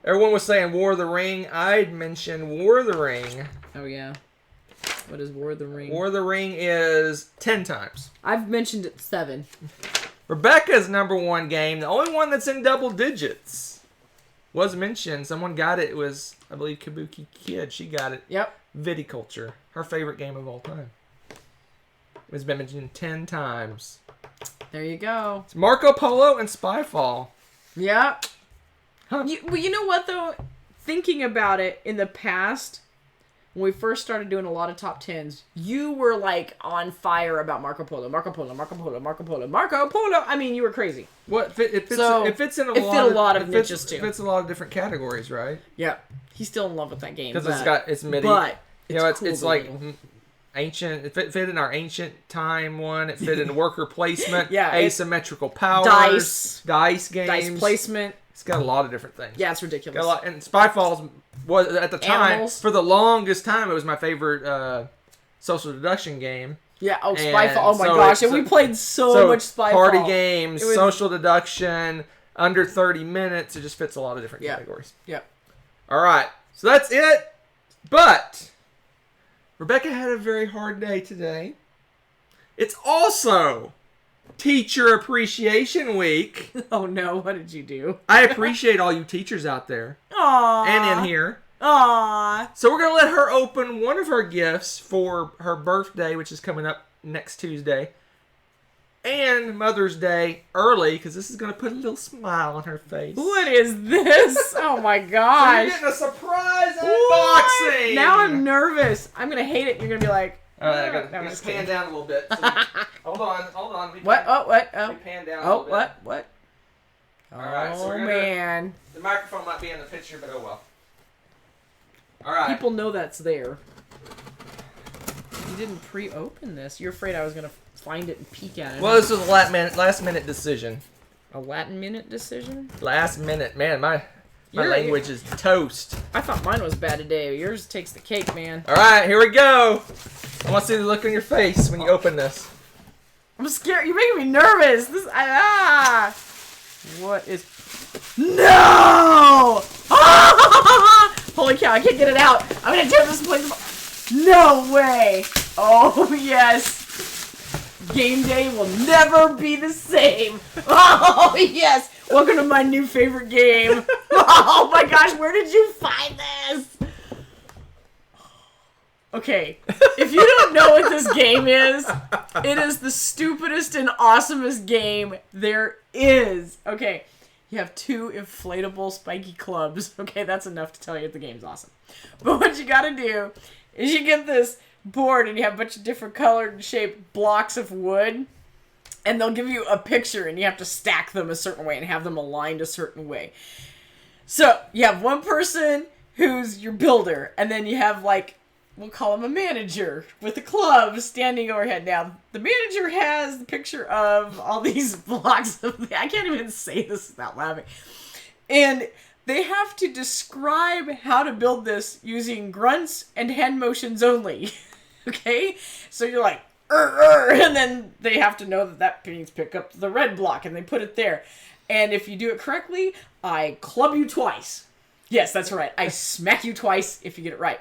Speaker 5: everyone was saying War of the Ring. I'd mentioned War of the Ring.
Speaker 2: Oh, yeah. What is War of the Ring?
Speaker 5: War of the Ring is 10 times.
Speaker 2: I've mentioned it 7.
Speaker 5: Rebecca's #1 game, the only one that's in double digits, was mentioned. Someone got it. It was, I believe, Kabuki Kid. She got it.
Speaker 2: Yep.
Speaker 5: Viticulture. Her favorite game of all time. It's been mentioned 10 times.
Speaker 2: There you go.
Speaker 5: It's Marco Polo and Spyfall.
Speaker 2: Yep.
Speaker 5: Huh.
Speaker 2: Well, you know what, though? Thinking about it, in the past, when we first started doing a lot of top 10s, you were, like, on fire about Marco Polo. Marco Polo, Marco Polo, Marco Polo, Marco Polo. I mean, you were crazy.
Speaker 5: What it fits in
Speaker 2: it fit a lot of niches, too.
Speaker 5: It fits a lot of different categories, right?
Speaker 2: Yeah. He's still in love with that game.
Speaker 5: Because it's MIDI.
Speaker 2: But
Speaker 5: it's like ancient. It fit in our ancient time one. It fit in worker placement.
Speaker 2: Yeah.
Speaker 5: Asymmetrical powers. Dice games.
Speaker 2: Dice placement.
Speaker 5: It's got a lot of different things.
Speaker 2: Yeah, it's ridiculous.
Speaker 5: Got a lot, and Spyfall was at the time,
Speaker 2: Animals.
Speaker 5: for the longest time, it was my favorite social deduction game.
Speaker 2: Yeah,
Speaker 5: And
Speaker 2: Spyfall. Oh my
Speaker 5: so
Speaker 2: gosh,
Speaker 5: it-
Speaker 2: and we played so much Spyfall.
Speaker 5: Party games,
Speaker 2: It was-
Speaker 5: social deduction, under 30 minutes. It just fits a lot of different categories.
Speaker 2: Yep.
Speaker 5: All right, so that's it. But Rebecca had a very hard day today. It's also Teacher Appreciation Week.
Speaker 2: Oh no, what did you do?
Speaker 5: I appreciate all you teachers out there
Speaker 2: Aww.
Speaker 5: and in here.
Speaker 2: Aww.
Speaker 5: So we're going to let her open one of her gifts for her birthday, which is coming up next Tuesday, and Mother's Day early, because this is going to put a little smile on her face.
Speaker 2: What is this? Oh my
Speaker 5: So you're
Speaker 2: gosh.
Speaker 5: getting a surprise
Speaker 2: What?
Speaker 5: unboxing!
Speaker 2: Now I'm nervous. I'm going to hate it. You're going to be like,
Speaker 5: All right, I
Speaker 2: no,
Speaker 5: got
Speaker 2: I'm
Speaker 5: to
Speaker 2: just
Speaker 5: pan
Speaker 2: kidding.
Speaker 5: down a little bit. So hold on. We
Speaker 2: What?
Speaker 5: pan-
Speaker 2: Oh, what?
Speaker 5: we
Speaker 2: Oh.
Speaker 5: pan down a
Speaker 2: Oh,
Speaker 5: little bit.
Speaker 2: what?
Speaker 5: All right, so
Speaker 2: Oh,
Speaker 5: we're gonna-
Speaker 2: man.
Speaker 5: The microphone might be in the picture, but oh well. All right.
Speaker 2: People know that's there. You didn't pre-open this. You're afraid I was going to find it and peek at it.
Speaker 5: Well, this was a last minute decision.
Speaker 2: A Latin minute decision?
Speaker 5: Last minute, man. My
Speaker 2: You're-
Speaker 5: language is toast.
Speaker 2: I thought mine was bad today. Yours takes the cake, man.
Speaker 5: All right, here we go. I want to see the look on your face when you open this.
Speaker 2: I'm scared. You're making me nervous. What is... No! Holy cow, I can't get it out. I'm going to tear this place apart. No way. Oh, yes. Game day will never be the same. Oh, yes. Welcome to my new favorite game. Oh, my gosh. Where did you find this? Okay. If you don't know what this game is, it is the stupidest and awesomest game there is. Okay. You have 2 inflatable spiky clubs. Okay, that's enough to tell you the game's awesome. But what you gotta do is you get this board and you have a bunch of different colored and shaped blocks of wood. And they'll give you a picture and you have to stack them a certain way and have them aligned a certain way. So, you have one person who's your builder. And then you have, like, we'll call him a manager with a club standing overhead. Now, the manager has the picture of all these blocks of... I can't even say this without laughing. And they have to describe how to build this using grunts and hand motions only. Okay? So you're like, and then they have to know that means pick up the red block, and they put it there. And if you do it correctly, I club you twice. Yes, that's right. I smack you twice if you get it right.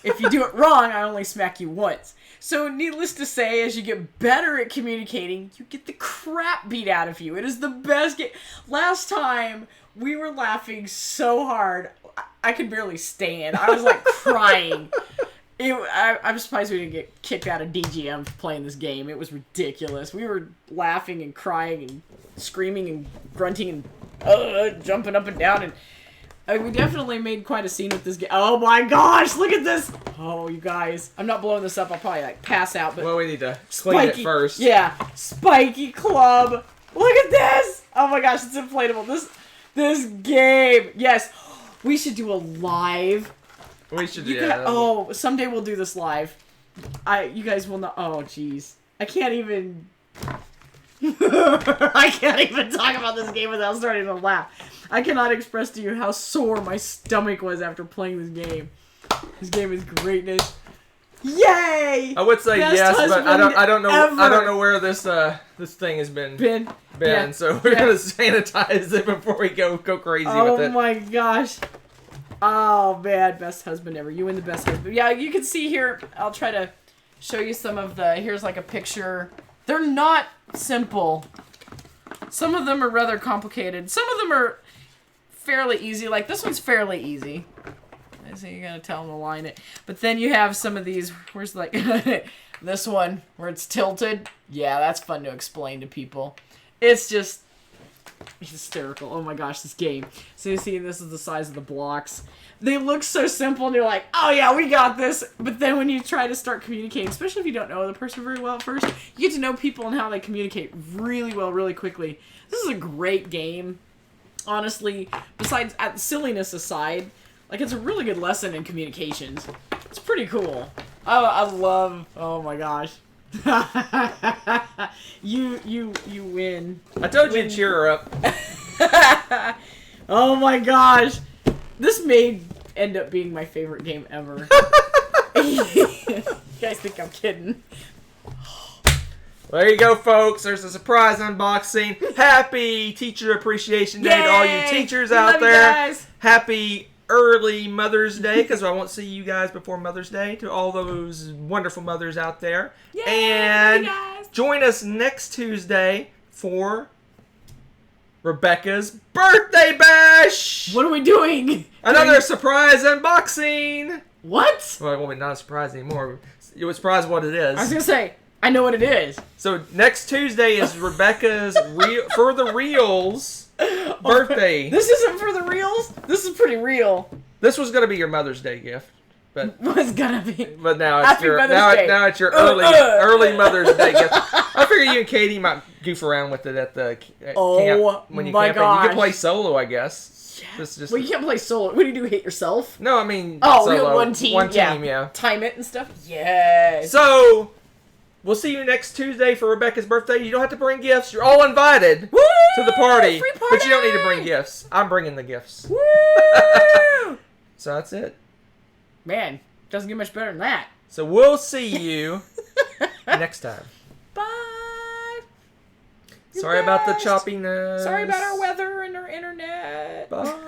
Speaker 2: If you do it wrong, I only smack you once. So needless to say, as you get better at communicating, you get the crap beat out of you. It is the best game. Last time, we were laughing so hard, I could barely stand. I was like crying. I'm surprised we didn't get kicked out of DGM for playing this game. It was ridiculous. We were laughing and crying and screaming and grunting and jumping up and down, and we definitely made quite a scene with this game. Oh my gosh, look at this! Oh, you guys. I'm not blowing this up. I'll probably like pass out, but...
Speaker 5: Well, we need to clean it first.
Speaker 2: Yeah. Spiky club. Look at this! Oh my gosh, it's inflatable. This game. Yes. We should do a live...
Speaker 5: We should do
Speaker 2: You
Speaker 5: that.
Speaker 2: oh, someday we'll do this live. You guys will not. Oh, jeez, I can't even. I can't even talk about this game without starting to laugh. I cannot express to you how sore my stomach was after playing this game. This game is greatness. Yay!
Speaker 5: I would say
Speaker 2: Best
Speaker 5: yes, but I don't know.
Speaker 2: ever.
Speaker 5: I don't know where this thing has been.
Speaker 2: Yeah.
Speaker 5: So we're
Speaker 2: Yeah.
Speaker 5: gonna sanitize it before we go crazy with
Speaker 2: Oh
Speaker 5: it.
Speaker 2: my gosh. Oh man, best husband ever. You win the best husband. Yeah, you can see here. I'll try to show you some of the. Here's like a picture. They're not simple. Some of them are rather complicated. Some of them are fairly easy. Like this one's fairly easy. So you gotta tell them to line it. But then you have some of these. Where's like this one where it's tilted. Yeah, that's fun to explain to people. It's just hysterical. Oh my gosh, this game. So you see, this is the size of the blocks. They look so simple, and you're like, oh yeah, we got this. But then when you try to start communicating, especially if you don't know the person very well at first, you get to know people and how they communicate really well, really quickly. This is a great game. Honestly, besides, silliness aside, like it's a really good lesson in communications. It's pretty cool. I love, oh my gosh. you win.
Speaker 5: I told you to cheer her up.
Speaker 2: Oh my gosh. This may end up being my favorite game ever. You guys think I'm kidding.
Speaker 5: There you go, folks. There's a surprise unboxing. Happy Teacher Appreciation Day to all you
Speaker 2: Yay!
Speaker 5: teachers
Speaker 2: We
Speaker 5: out
Speaker 2: love you
Speaker 5: there.
Speaker 2: guys.
Speaker 5: Happy early Mother's Day, because I won't see you guys before Mother's Day, to all those wonderful mothers out there.
Speaker 2: Yay!
Speaker 5: And
Speaker 2: Love you guys.
Speaker 5: join us next Tuesday for Rebecca's birthday bash.
Speaker 2: What are we doing?
Speaker 5: Another surprise unboxing.
Speaker 2: What?
Speaker 5: Well, it won't be not a surprise anymore. It was surprise what it
Speaker 2: I was
Speaker 5: is.
Speaker 2: gonna say, I know what it is.
Speaker 5: So next Tuesday is Rebecca's for the reals birthday.
Speaker 2: This isn't for the reals. This is pretty real.
Speaker 5: This was gonna be your Mother's Day gift, but
Speaker 2: What's gonna be?
Speaker 5: now it's
Speaker 2: Happy
Speaker 5: your
Speaker 2: Mother's Day.
Speaker 5: now it's your early Mother's Day gift. I figure you and Katie might goof around with it at the camp when you
Speaker 2: my
Speaker 5: camping. You
Speaker 2: gosh.
Speaker 5: can play solo, I guess. This is just
Speaker 2: Well, you can't play solo. What do you do? Hate yourself?
Speaker 5: no, I mean
Speaker 2: Oh, we
Speaker 5: solo.
Speaker 2: have one team.
Speaker 5: One team, yeah.
Speaker 2: Time it and stuff. Yes.
Speaker 5: So we'll see you next Tuesday for Rebecca's birthday. You don't have to bring gifts. You're all invited
Speaker 2: Woo!
Speaker 5: to the party,
Speaker 2: Free
Speaker 5: but you don't need to
Speaker 2: party!
Speaker 5: bring gifts. I'm bringing the gifts.
Speaker 2: Woo!
Speaker 5: So that's it.
Speaker 2: Man, doesn't get much better than that.
Speaker 5: So we'll see you next time.
Speaker 2: Bye. You're
Speaker 5: Sorry about the
Speaker 2: best.
Speaker 5: choppiness.
Speaker 2: Sorry about our weather and our internet.
Speaker 5: Bye.